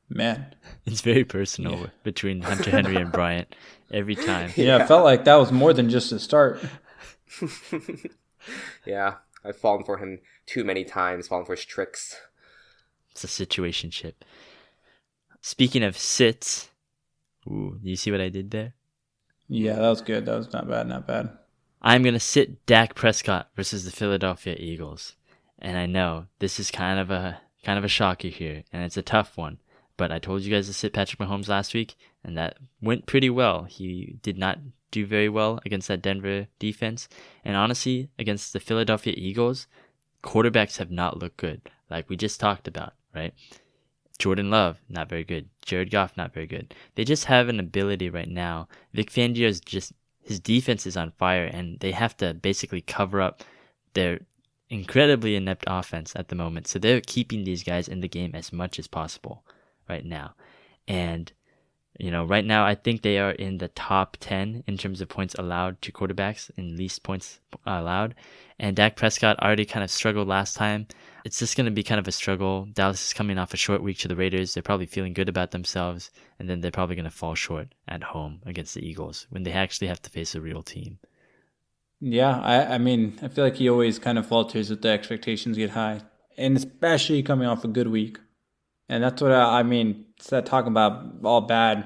Man. It's very personal between Hunter Henry and Bryant every time. Yeah, it felt like that was more than just a start. Yeah, I've fallen for him too many times, fallen for his tricks. It's a situationship. Speaking of sits, you see what I did there? Yeah, that was good. That was not bad. I'm going to sit Dak Prescott versus the Philadelphia Eagles. And I know this is kind of a shocker here, and it's a tough one. But I told you guys to sit Patrick Mahomes last week, and that went pretty well. He did not do very well against that Denver defense. And honestly, against the Philadelphia Eagles, quarterbacks have not looked good, like we just talked about, right? Jordan Love, not very good. Jared Goff, not very good. They just have an ability right now. Vic Fangio's his defense is on fire, and they have to basically cover up their incredibly inept offense at the moment. So they're keeping these guys in the game as much as possible right now. And, right now I think they are in the top 10 in terms of points allowed to quarterbacks, in least points allowed. And Dak Prescott already kind of struggled last time. It's just going to be kind of a struggle. Dallas is coming off a short week to the Raiders. They're probably feeling good about themselves, and then they're probably going to fall short at home against the Eagles when they actually have to face a real team. Yeah, I mean, I feel like he always kind of falters if the expectations get high, and especially coming off a good week. And that's what I mean. Instead of talking about all bad,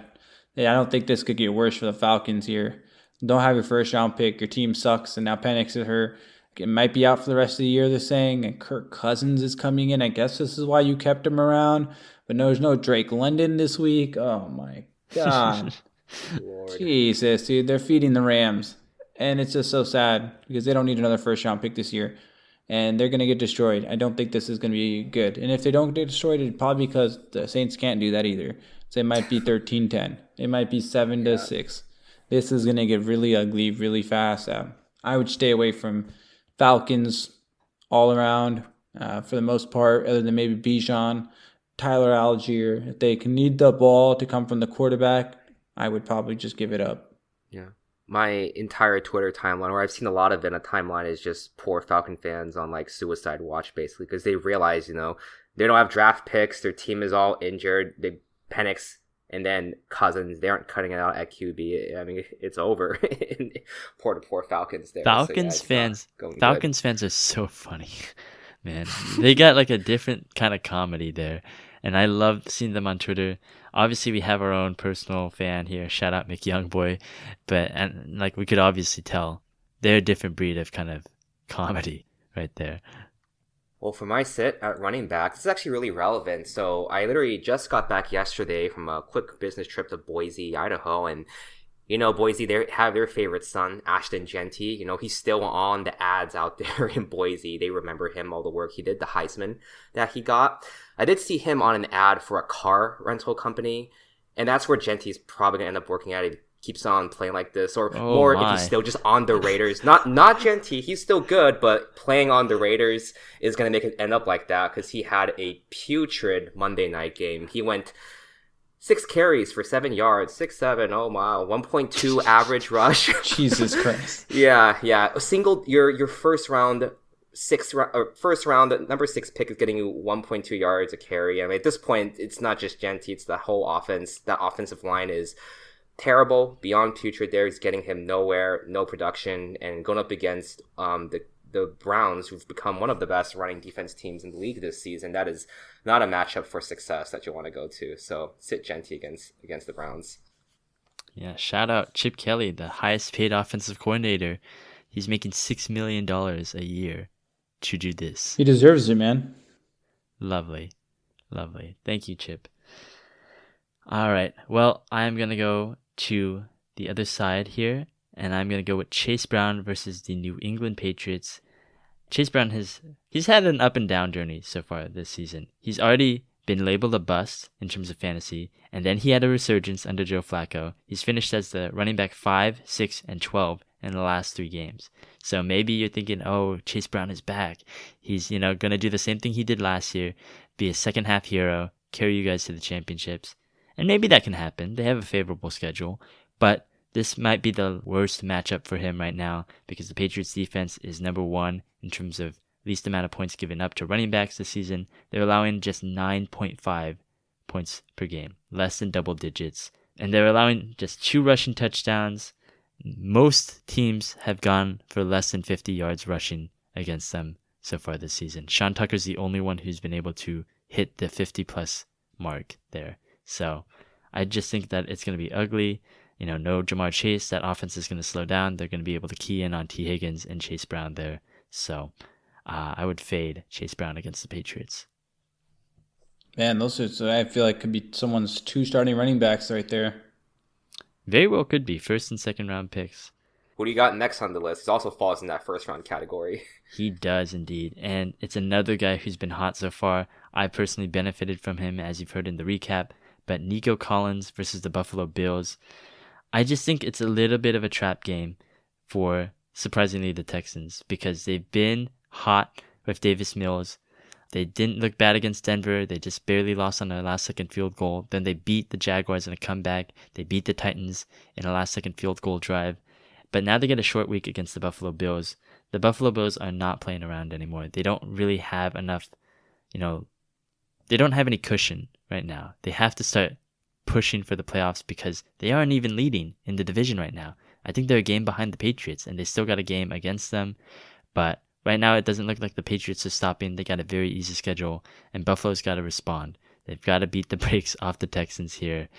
I don't think this could get worse for the Falcons here. Don't have your first round pick. Your team sucks, and now Penix is hurt. It might be out for the rest of the year, they're saying. And Kirk Cousins is coming in. I guess this is why you kept him around. But no, there's no Drake London this week. Oh, my God. Lord. Jesus, dude. They're feeding the Rams. And it's just so sad because they don't need another first-round pick this year. And they're going to get destroyed. I don't think this is going to be good. And if they don't get destroyed, it's probably because the Saints can't do that either. So it might be 13-10. It might be 7-6. This is going to get really ugly really fast. I would stay away from Falcons all around for the most part, other than maybe Bijan, Tyler Algier. If they can need the ball to come from the quarterback, I would probably just give it up. Yeah. My entire Twitter timeline, where I've seen a lot of it in a timeline, is just poor Falcon fans on like suicide watch, basically, because they realize, they don't have draft picks. Their team is all injured. They Penix and then Cousins, they aren't cutting it out at QB. I mean, it's over. poor Falcons there. Falcons fans are so funny, man. They got like a different kind of comedy there, and I love seeing them on Twitter. Obviously, we have our own personal fan here. Shout out Mick Youngboy, and like we could obviously tell, they're a different breed of kind of comedy right there. Well, for my sit at running back, this is actually really relevant. So I literally just got back yesterday from a quick business trip to Boise, Idaho, and Boise, they have their favorite son, Ashton Genty. He's still on the ads out there in Boise. They remember him, all the work he did, the Heisman that he got. I did see him on an ad for a car rental company, and that's where Genty's probably going to end up working at. He keeps on playing like this, or if he's still just on the Raiders. Not Genty, he's still good, but playing on the Raiders is going to make it end up like that because he had a putrid Monday night game. He went 6 carries for 7 yards, 6-7. Oh wow, 1.2 average rush. Jesus Christ. Yeah. Your first round number 6 pick is getting you 1.2 yards a carry. I mean, at this point, it's not just Genty; it's the whole offense. That offensive line is terrible, beyond putrid. There, he's getting him nowhere, no production, and going up against the Browns, who've become one of the best running defense teams in the league this season. That is not a matchup for success that you want to go to. So sit Genty against the Browns. Yeah, shout out Chip Kelly, the highest paid offensive coordinator. He's making $6 million a year to do this. He deserves it, man. Lovely. Lovely. Thank you, Chip. All right. Well, I'm going to go to the other side here, and I'm going to go with Chase Brown versus the New England Patriots. Chase Brown he's had an up and down journey so far this season. He's already been labeled a bust in terms of fantasy, and then he had a resurgence under Joe Flacco. He's finished as the running back 5, 6, and 12 in the last 3 games. So maybe you're thinking, oh, Chase Brown is back. He's, going to do the same thing he did last year, be a second half hero, carry you guys to the championships. And maybe that can happen. They have a favorable schedule, but this might be the worst matchup for him right now because the Patriots defense is number 1 in terms of least amount of points given up to running backs this season. They're allowing just 9.5 points per game, less than double digits. And they're allowing just 2 rushing touchdowns. Most teams have gone for less than 50 yards rushing against them so far this season. Sean Tucker's the only one who's been able to hit the 50-plus mark there. So I just think that it's going to be ugly. No Jamar Chase. That offense is going to slow down. They're going to be able to key in on T. Higgins and Chase Brown there. So I would fade Chase Brown against the Patriots. Man, those I feel like could be someone's 2 starting running backs right there. Very well could be. 1st and 2nd round picks. Who do you got next on the list? He also falls in that 1st round category. He does indeed. And it's another guy who's been hot so far. I personally benefited from him, as you've heard in the recap. But Nico Collins versus the Buffalo Bills. I just think it's a little bit of a trap game for, surprisingly, the Texans because they've been hot with Davis Mills. They didn't look bad against Denver. They just barely lost on a last-second field goal. Then they beat the Jaguars in a comeback. They beat the Titans in a last-second field goal drive. But now they get a short week against the Buffalo Bills. The Buffalo Bills are not playing around anymore. They don't really have enough, they don't have any cushion right now. They have to start pushing for the playoffs because they aren't even leading in the division right now. I think they're a game behind the Patriots, and they still got a game against them. But right now, it doesn't look like the Patriots are stopping. They got a very easy schedule, and Buffalo's got to respond. They've got to beat the brakes off the Texans here.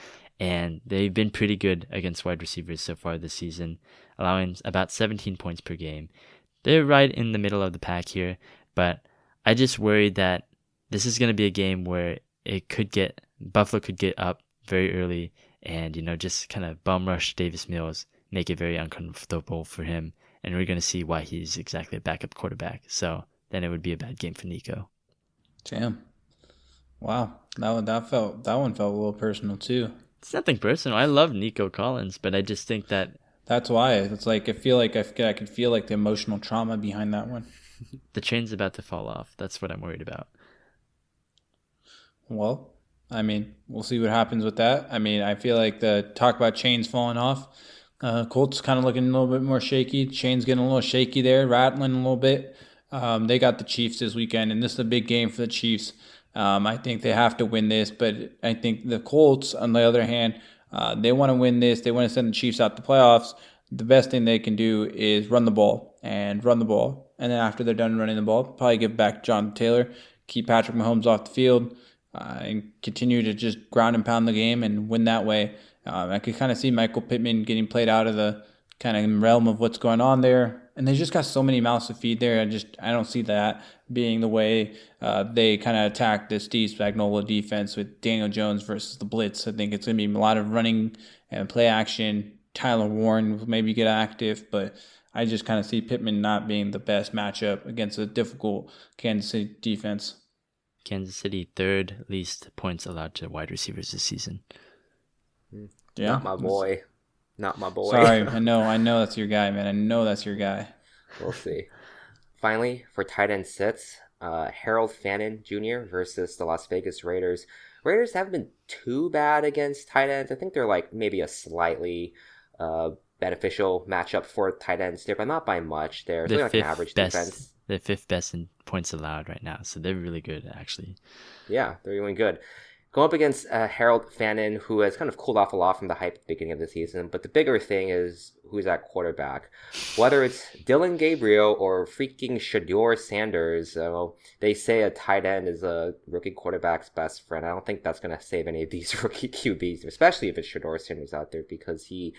And they've been pretty good against wide receivers so far this season, allowing about 17 points per game. They're right in the middle of the pack here, but I just worry that this is going to be a game where Buffalo could get up very early and, just kind of bum rush Davis Mills, make it very uncomfortable for him. And we're going to see why he's exactly a backup quarterback. So then it would be a bad game for Nico. Damn. Wow. That one felt a little personal too. It's nothing personal. I love Nico Collins, but I just think that that's why. It's like I could feel like the emotional trauma behind that one. The train's about to fall off. That's what I'm worried about. Well, we'll see what happens with that. I feel like the talk about chains falling off. Colts kind of looking a little bit more shaky. Chains getting a little shaky there, rattling a little bit. They got the Chiefs this weekend, and this is a big game for the Chiefs. I think they have to win this, but I think the Colts, on the other hand, they want to win this. They want to send the Chiefs out the playoffs. The best thing they can do is run the ball. And then after they're done running the ball, probably give back Jonathan Taylor, keep Patrick Mahomes off the field, and continue to just ground and pound the game and win that way. I could kind of see Michael Pittman getting played out of the kind of realm of what's going on there. And they just got so many mouths to feed there. I don't see that being the way they kind of attack the Steve Spagnuolo defense with Daniel Jones versus the blitz. I think it's going to be a lot of running and play action. Tyler Warren will maybe get active, but I just kind of see Pittman not being the best matchup against a difficult Kansas City defense. Kansas City, 3rd least points allowed to wide receivers this season. Yeah, Not my boy. Sorry, I know that's your guy, man. I know that's your guy. We'll see. Finally, for tight end sits, Harold Fannin Jr. versus the Las Vegas Raiders. Raiders haven't been too bad against tight ends. I think they're like maybe a slightly beneficial matchup for tight ends there, but not by much. They're like an average defense. They're 5th best in points allowed right now, so they're really good, actually. Yeah, they're doing good. going up against Harold Fannin, who has kind of cooled off a lot from the hype at the beginning of the season. But the bigger thing is who's at quarterback. Whether it's Dylan Gabriel or freaking Shador Sanders, they say a tight end is a rookie quarterback's best friend. I don't think that's going to save any of these rookie QBs, especially if it's Shador Sanders out there, because he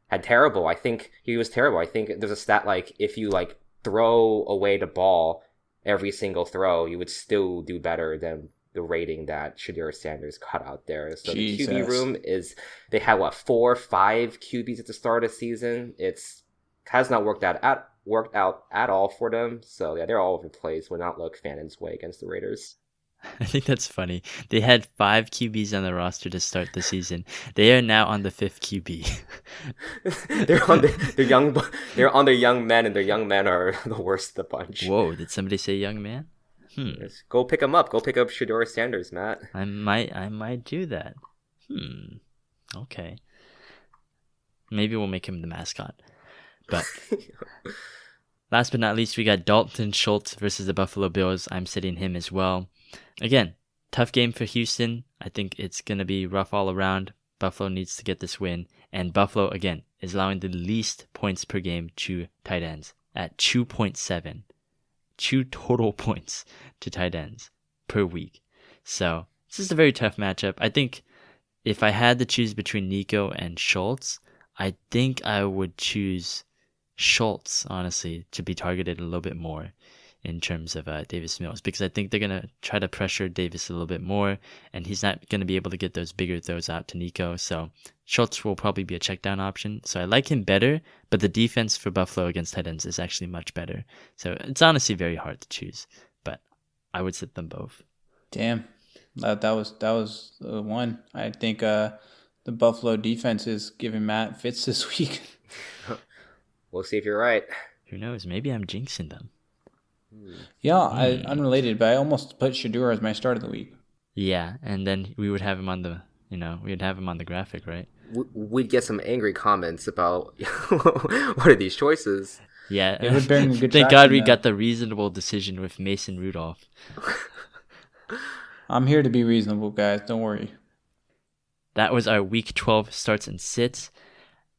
had terrible. I think he was terrible. I think there's a stat like if you like throw away the ball every single throw, you would still do better than the rating that Shador Sanders got out there. So Jesus. the QB room is, they had 4 or 5 QBs at the start of the season. Has not worked out at all for them. So yeah, they're all over the place. Would not look Fannin's way against the Raiders. I think that's funny. They had 5 QBs on the roster to start the season. They are now on the 5th QB. They're on their young men, and their young men are the worst of the bunch. Whoa, did somebody say young man? Go pick him up. Go pick up Shador Sanders, Matt. I might do that. Okay. Maybe we'll make him the mascot. But last but not least, we got Dalton Schultz versus the Buffalo Bills. I'm sitting him as well. Again, tough game for Houston. I think it's going to be rough all around. Buffalo needs to get this win. And Buffalo, again, is allowing the least points per game to tight ends at 2.7. 2 total points to tight ends per week. So this is a very tough matchup. I think if I had to choose between Nico and Schultz, I think I would choose Schultz, honestly, to be targeted a little bit more in terms of Davis Mills, because I think they're going to try to pressure Davis a little bit more, and he's not going to be able to get those bigger throws out to Nico. So Schultz will probably be a check down option. So I like him better, but the defense for Buffalo against tight ends is actually much better. So it's honestly very hard to choose, but I would sit them both. Damn, that was the one. I think the Buffalo defense is giving Matt fits this week. We'll see if you're right. Who knows? Maybe I'm jinxing them. Yeah, unrelated, but I almost put Shador as my start of the week. Yeah, and then we would have him on the graphic, right? We'd get some angry comments about what are these choices? Yeah, it would bring good. Thank God we got the reasonable decision with Mason Rudolph. I'm here to be reasonable, guys. Don't worry. That was our Week 12 starts and sits.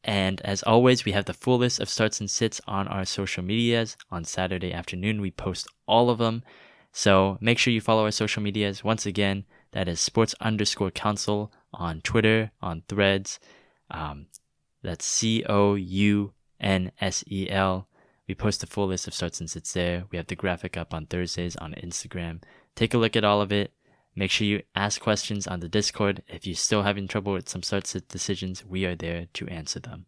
And as always, we have the full list of starts and sits on our social medias. On Saturday afternoon, we post all of them. So make sure you follow our social medias. Once again, that is sports_counsel on Twitter, on Threads. That's COUNSEL. We post the full list of starts and sits there. We have the graphic up on Thursdays on Instagram. Take a look at all of it. Make sure you ask questions on the Discord. If you're still having trouble with some start-sit decisions, we are there to answer them.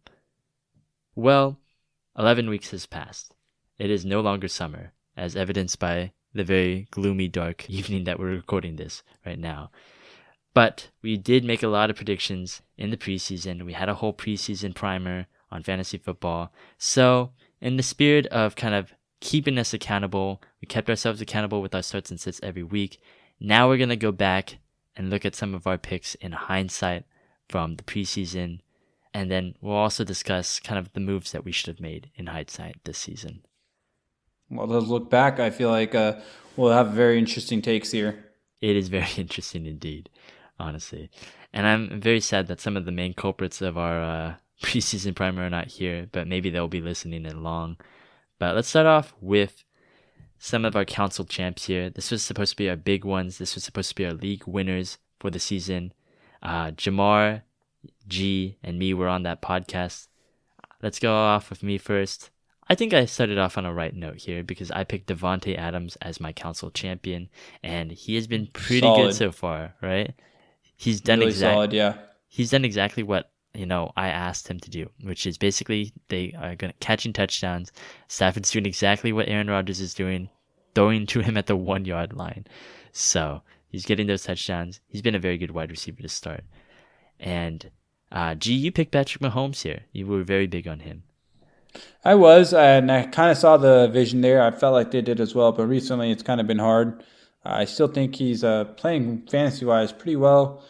Well, 11 weeks has passed. It is no longer summer, as evidenced by the very gloomy, dark evening that we're recording this right now. But we did make a lot of predictions in the preseason. We had a whole preseason primer on fantasy football. So, in the spirit of kind of keeping us accountable, we kept ourselves accountable with our starts and sits every week. Now we're going to go back and look at some of our picks in hindsight from the preseason. And then we'll also discuss kind of the moves that we should have made in hindsight this season. Well, let's look back. I feel like we'll have very interesting takes here. It is very interesting indeed, honestly. And I'm very sad that some of the main culprits of our preseason primer are not here, but maybe they'll be listening along. But let's start off with some of our council champs here. This was supposed to be our big ones. This was supposed to be our league winners for the season. Jamar, G, and me were on that podcast. Let's go off with me first. I think I started off on a right note here because I picked Devontae Adams as my council champion, and he has been pretty good so far, right? He's done really solid, yeah. He's done exactly what I asked him to do, which is basically they are going to catching touchdowns. Stafford's doing exactly what Aaron Rodgers is doing, throwing to him at the 1 yard line. So he's getting those touchdowns. He's been a very good wide receiver to start. And G, you picked Patrick Mahomes here. You were very big on him. I was, and I kind of saw the vision there. I felt like they did as well, but recently it's kind of been hard. I still think he's playing fantasy-wise pretty well.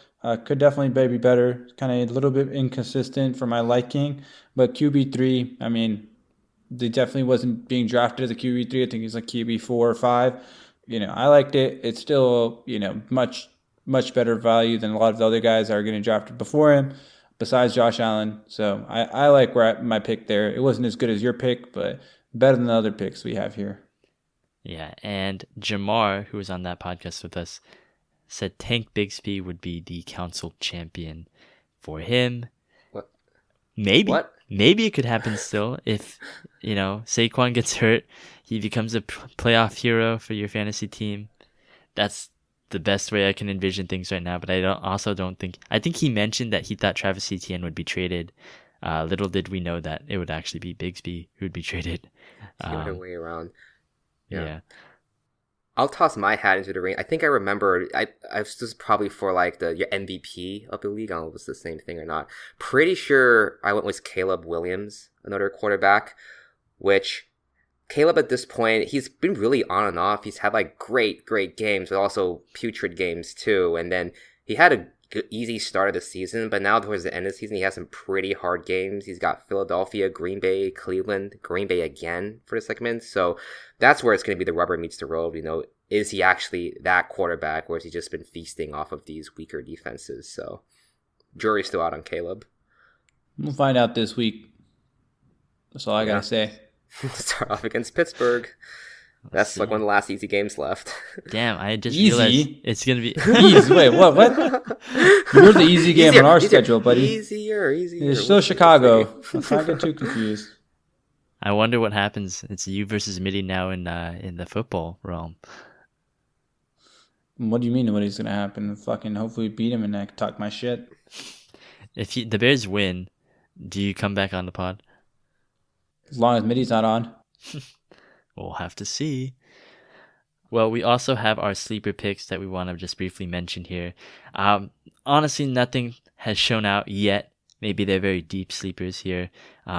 Could definitely be better. Kind of a little bit inconsistent for my liking. But QB3, I mean, they definitely wasn't being drafted as a QB3. I think he's like QB4 or 5. I liked it. It's still, much much better value than a lot of the other guys that are getting drafted before him, besides Josh Allen. So I like my pick there. It wasn't as good as your pick, but better than the other picks we have here. Yeah, and Jamar, who was on that podcast with us, said Tank Bigsby would be the council champion for him. What? Maybe. What? Maybe it could happen still if, Saquon gets hurt. He becomes a playoff hero for your fantasy team. That's the best way I can envision things right now. But I think he mentioned that he thought Travis Etienne would be traded. Little did we know that it would actually be Bigsby who would be traded. The other way around. Yeah. I'll toss my hat into the ring. I think I remember, I was just probably for like your MVP of the league. I don't know if it's the same thing or not. Pretty sure I went with Caleb Williams, another quarterback, which Caleb at this point, he's been really on and off. He's had like great games, but also putrid games too. And then he had a easy start of the season, but now towards the end of the season, he has some pretty hard games. He's got Philadelphia, Green Bay, Cleveland, Green Bay again for the segment. So that's where it's going to be the rubber meets the road. Is he actually that quarterback, or has he just been feasting off of these weaker defenses? So jury's still out on Caleb. We'll find out this week. That's all I gotta say. Start off against Pittsburgh. That's like one of the last easy games left. Damn, I just Easy? realized it's going to be... Easy. Wait, what? You're the easy game on our schedule, buddy. Easier. It's still Chicago. Let's not get too confused. I wonder what happens. It's you versus Mitty now in the football realm. What do you mean what is going to happen? Fucking hopefully beat him and I can talk my shit. If the Bears win, do you come back on the pod? As long as Mitty's not on. We'll have to see. Well, we also have our sleeper picks that we want to just briefly mention here. Honestly, nothing has shown out yet. Maybe they're very deep sleepers here.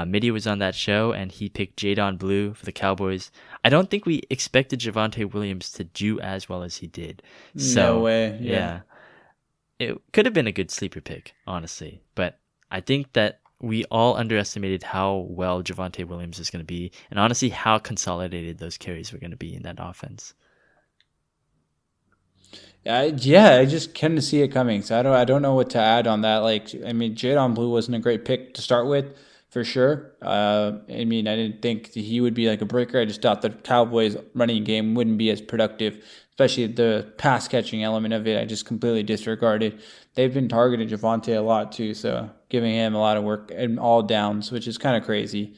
Mitty was on that show, and he picked Jadon Blue for the Cowboys. I don't think we expected Javonte Williams to do as well as he did. No way. Yeah. It could have been a good sleeper pick, honestly. But I think that we all underestimated how well Javonte Williams is going to be, and honestly, how consolidated those carries were going to be in that offense. I just couldn't see it coming. So I don't know what to add on that. Jadon Blue wasn't a great pick to start with, for sure. I didn't think that he would be like a breaker. I just thought the Cowboys running game wouldn't be as productive, especially the pass catching element of it. I just completely disregarded. They've been targeting Javonte a lot too, so giving him a lot of work and all downs, which is kind of crazy.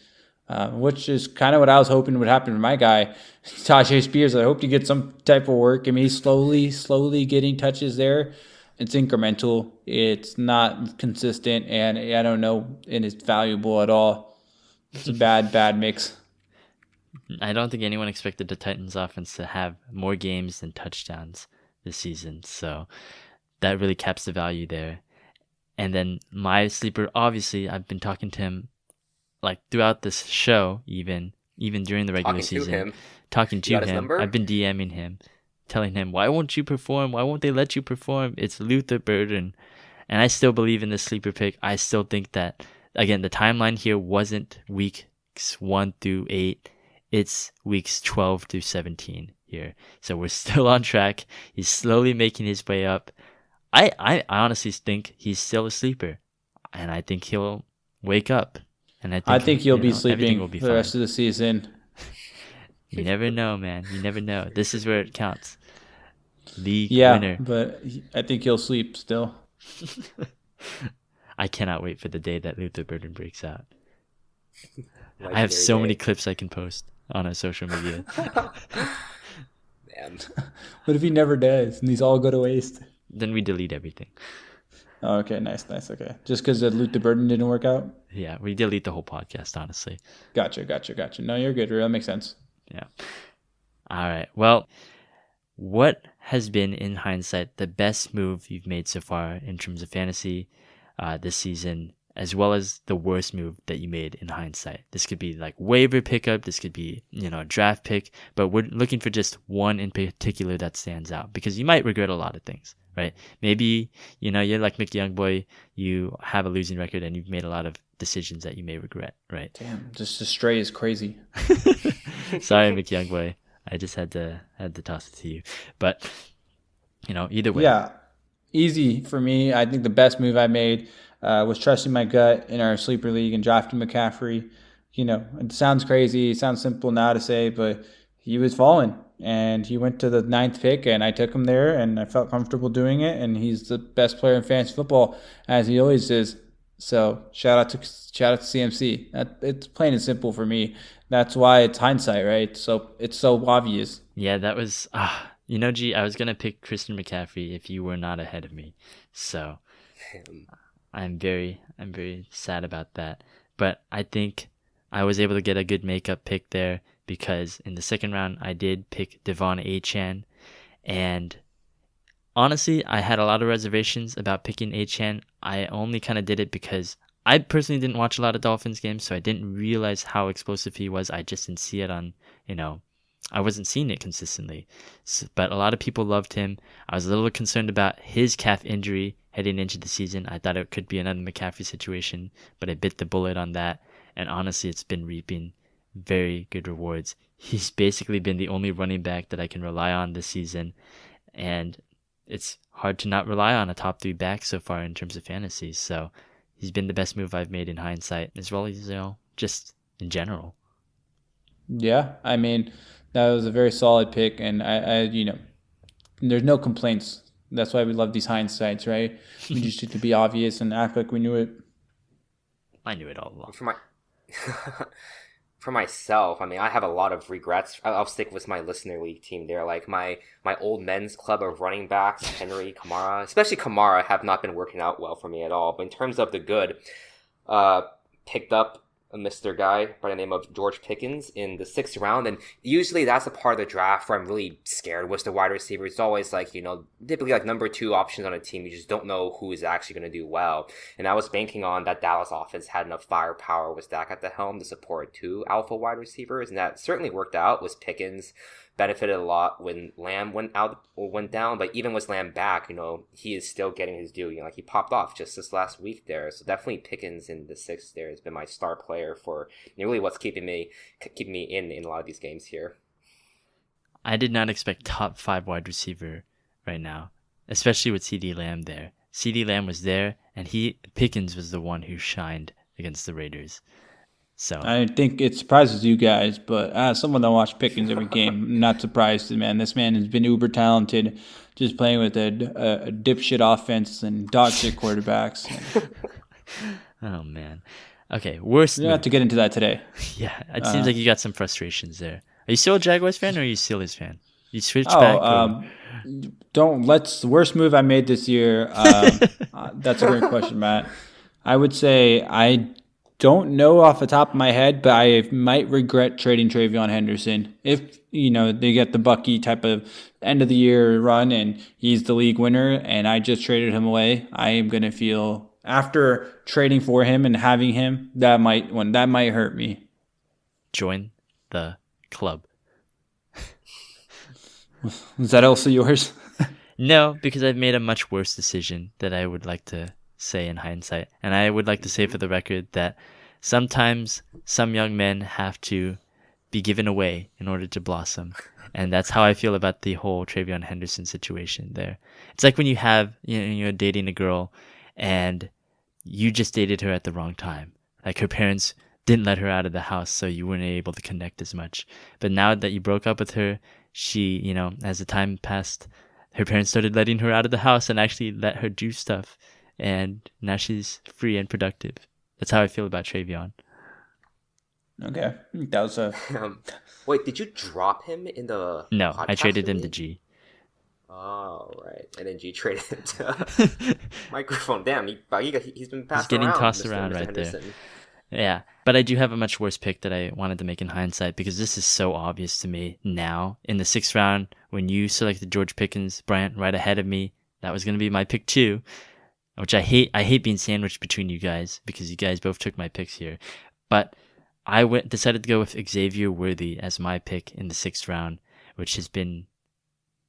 Which is kind of what I was hoping would happen to my guy, Tajay Spears. I hope to get some type of work. He's slowly getting touches there. It's incremental. It's not consistent, and I don't know, and it's valuable at all. It's a bad mix. I don't think anyone expected the Titans offense to have more games than touchdowns this season, so that really caps the value there. And then my sleeper, obviously, I've been talking to him like throughout this show, even during the regular season. Talking to him. I've been DMing him, telling him, why won't you perform? Why won't they let you perform? It's Luther Burden. And I still believe in this sleeper pick. I still think that, again, the timeline here wasn't weeks 1 through 8. It's weeks 12 through 17 here. So we're still on track. He's slowly making his way up. I honestly think he's still a sleeper. And I think he'll wake up. And I think he'll be sleeping for the rest of the season. You never know, man. You never know. This is where it counts. League winner. But I think he'll sleep still. I cannot wait for the day that Luther Burden breaks out. I have so many clips I can post on our social media. Damn. What if he never does and these all go to waste? Then we delete everything. Oh, okay, nice, okay. Just because the Luther Burden didn't work out? Yeah, we delete the whole podcast, honestly. Gotcha. No, you're good. That makes sense. Yeah. All right. Well, what has been, in hindsight, the best move you've made so far in terms of fantasy this season, as well as the worst move that you made in hindsight? This could be like waiver pickup. This could be, a draft pick. But we're looking for just one in particular that stands out, because you might regret a lot of things, right? Maybe, you're like Mick Youngboy. You have a losing record and you've made a lot of decisions that you may regret, right? Damn, just stray is crazy. Sorry, Mick Youngboy. I just had to toss it to you. But, either way. easy for me. I think the best move I made was trusting my gut in our sleeper league and drafting McCaffrey. It sounds crazy, it sounds simple now to say, but he was falling, and he went to the 9th pick, and I took him there, and I felt comfortable doing it, and he's the best player in fantasy football, as he always is. So shout out to CMC. It's plain and simple for me. That's why it's hindsight, right? So it's so obvious. Yeah, that was G, I was gonna pick Christian McCaffrey if you were not ahead of me. So I'm very sad about that. But I think I was able to get a good makeup pick there because in the second round I did pick Devon Achane, and honestly, I had a lot of reservations about picking Achane. I only kind of did it because I personally didn't watch a lot of Dolphins games, so I didn't realize how explosive he was. I just didn't see it on, I wasn't seeing it consistently. But a lot of people loved him. I was a little concerned about his calf injury heading into the season. I thought it could be another McCaffrey situation, but I bit the bullet on that. And honestly, it's been reaping very good rewards. He's basically been the only running back that I can rely on this season. And it's hard to not rely on a top 3 back so far in terms of fantasy. So he's been the best move I've made in hindsight, as well as, just in general. Yeah, I mean, that was a very solid pick, and I there's no complaints. That's why we love these hindsights, right? We just need to be obvious and act like we knew it. I knew it all along. For myself, I mean, I have a lot of regrets. I'll stick with my listener league team there. Like my old men's club of running backs, Henry, Kamara, especially Kamara, have not been working out well for me at all. But in terms of the good, picked up a Mr. guy by the name of George Pickens in the 6th round. And usually that's a part of the draft where I'm really scared with the wide receiver. It's always like, typically like number 2 options on a team. You just don't know who is actually going to do well. And I was banking on that Dallas offense had enough firepower with Dak at the helm to support 2 alpha wide receivers. And that certainly worked out with Pickens. Benefited a lot when Lamb went down, but even with Lamb back, he is still getting his due. Like he popped off just this last week there. So definitely Pickens in the 6th there has been my star player for really what's keeping me in a lot of these games here. I did not expect top 5 wide receiver right now, especially with CD Lamb there. CD Lamb was there, and Pickens was the one who shined against the Raiders. So I think it surprises you guys, but as someone that watched Pickens every game, I'm not surprised, man. This man has been uber talented, just playing with a dipshit offense and dog shit quarterbacks. Oh man. Okay, worst. We don't have to get into that today. Yeah, it seems like you got some frustrations there. Are you still a Jaguars fan or are you a Steelers fan? You switched back. The worst move I made this year. That's a great question, Matt. I would say I don't know off the top of my head, but I might regret trading Travion Henderson. If, they get the Bucky type of end of the year run and he's the league winner and I just traded him away, I am going to feel, after trading for him and having him, that might hurt me. Join the club. Is that also yours? No, because I've made a much worse decision that I would like to say in hindsight. And I would like to say for the record that sometimes some young men have to be given away in order to blossom. And that's how I feel about the whole Travion Henderson situation there. It's like when you have, you're dating a girl and you just dated her at the wrong time. Like her parents didn't let her out of the house, so you weren't able to connect as much. But now that you broke up with her, she, as the time passed, her parents started letting her out of the house and actually let her do stuff. And now she's free and productive. That's how I feel about Travion. Okay. That was a... Wait, did you drop him in the... No, I traded him to G. Oh, right. And then G traded him to microphone. Damn, he's been passed around. He's getting tossed around right there. Yeah, but I do have a much worse pick that I wanted to make in hindsight because this is so obvious to me now. In the 6th round, when you selected George Pickens, Bryant right ahead of me, that was going to be my pick too. Which I hate. I hate being sandwiched between you guys because you guys both took my picks here. But I decided to go with Xavier Worthy as my pick in the 6th round, which has been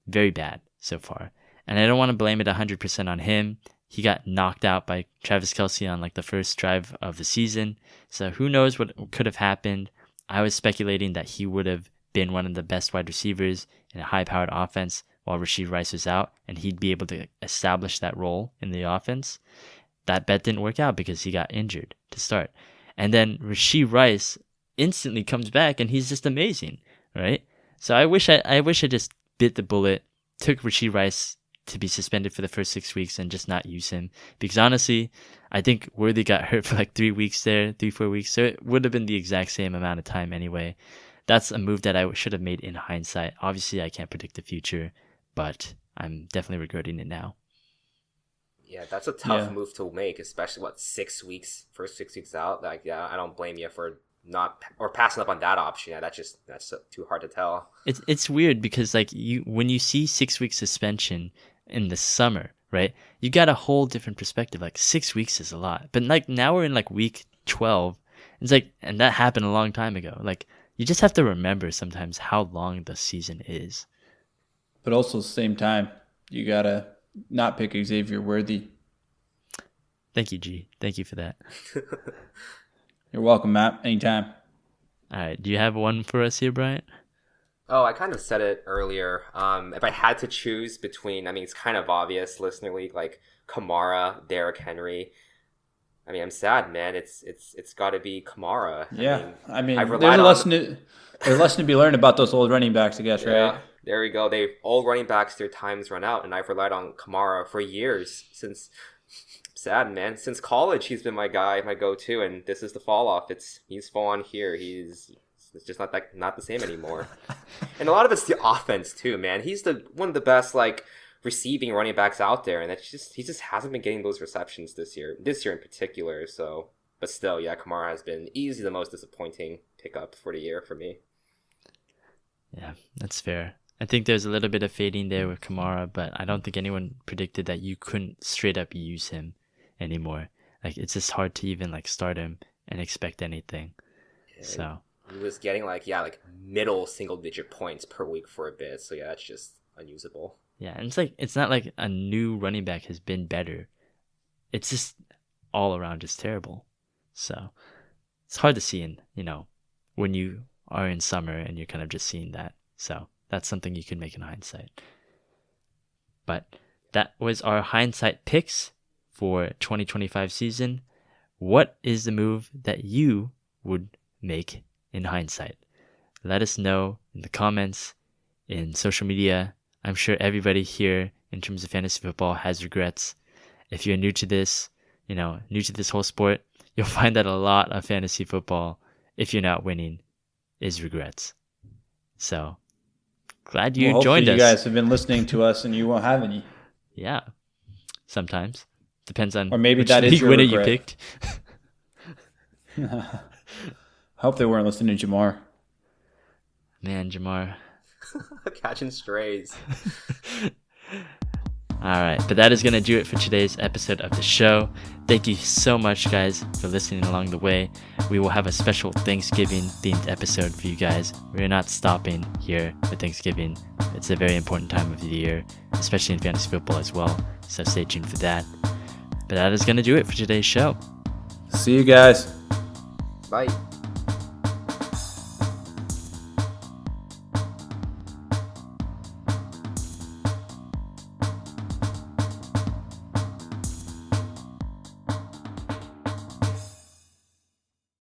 very bad so far. And I don't want to blame it 100% on him. He got knocked out by Travis Kelce on the first drive of the season. So who knows what could have happened. I was speculating that he would have been one of the best wide receivers in a high-powered offense, while Rashee Rice was out, and he'd be able to establish that role in the offense. That bet didn't work out because he got injured to start. And then Rashee Rice instantly comes back, and he's just amazing, right? So I wish I just bit the bullet, took Rashee Rice to be suspended for the first 6 weeks and just not use him. Because honestly, I think Worthy got hurt for like 3 weeks there, 3-4 weeks. So it would have been the exact same amount of time anyway. That's a move that I should have made in hindsight. Obviously, I can't predict the future, but I'm definitely regretting it now. Yeah, that's a tough move to make, especially 6 weeks, first 6 weeks out. Like, yeah, I don't blame you for not or passing up on that option. Yeah, that's too hard to tell. It's weird because like when you see 6 week suspension in the summer, right? You got a whole different perspective. Like 6 weeks is a lot, but like now we're in like week 12. It's like, and that happened a long time ago. Like you just have to remember sometimes how long the season is. But also at the same time, you gotta not pick Xavier Worthy. Thank you, G. Thank you for that. You're welcome, Matt. Anytime. All right. Do you have one for us here, Bryant? Oh, I kind of said it earlier. If I had to choose between, I mean, it's kind of obvious, listener league, like Kamara, Derrick Henry. I mean, I'm sad, man. It's got to be Kamara. Yeah, I mean there's a lesson to be learned about those old running backs, I guess, yeah, right? There we go. Old running backs, their time's run out, and I've relied on Kamara for years since. Sad, man. Since college, he's been my guy, my go-to, and this is the fall off. He's fallen here. It's just not the same anymore. And a lot of it's the offense too, man. He's one of the best like receiving running backs out there, and he just hasn't been getting those receptions this year in particular. So, but still, yeah, Kamara has been easily the most disappointing pickup for the year for me. Yeah, that's fair. I think there's a little bit of fading there with Kamara, but I don't think anyone predicted that you couldn't straight up use him anymore. Like it's just hard to even like start him and expect anything. Yeah, so he was getting like middle single digit points per week for a bit. So yeah, that's just unusable. Yeah, and it's not like a new running back has been better. It's just all around just terrible. So it's hard to see when you are in summer and you're kind of just seeing that. So that's something you can make in hindsight. But that was our hindsight picks for 2025 season. What is the move that you would make in hindsight? Let us know in the comments, in social media. I'm sure everybody here in terms of fantasy football has regrets. If you're new to this, new to this whole sport, you'll find that a lot of fantasy football, if you're not winning, is regrets. So glad you joined us. You guys have been listening to us and you won't have any. Yeah, sometimes. Depends on or maybe that is league your winner regret. You picked. I hope they weren't listening to Jamar. Man, Jamar. Catching strays. All right, but that is going to do it for today's episode of the show. Thank you so much, guys, for listening along the way. We will have a special Thanksgiving-themed episode for you guys. We're not stopping here for Thanksgiving. It's a very important time of the year, especially in fantasy football as well, so stay tuned for that. But that is going to do it for today's show. See you guys. Bye.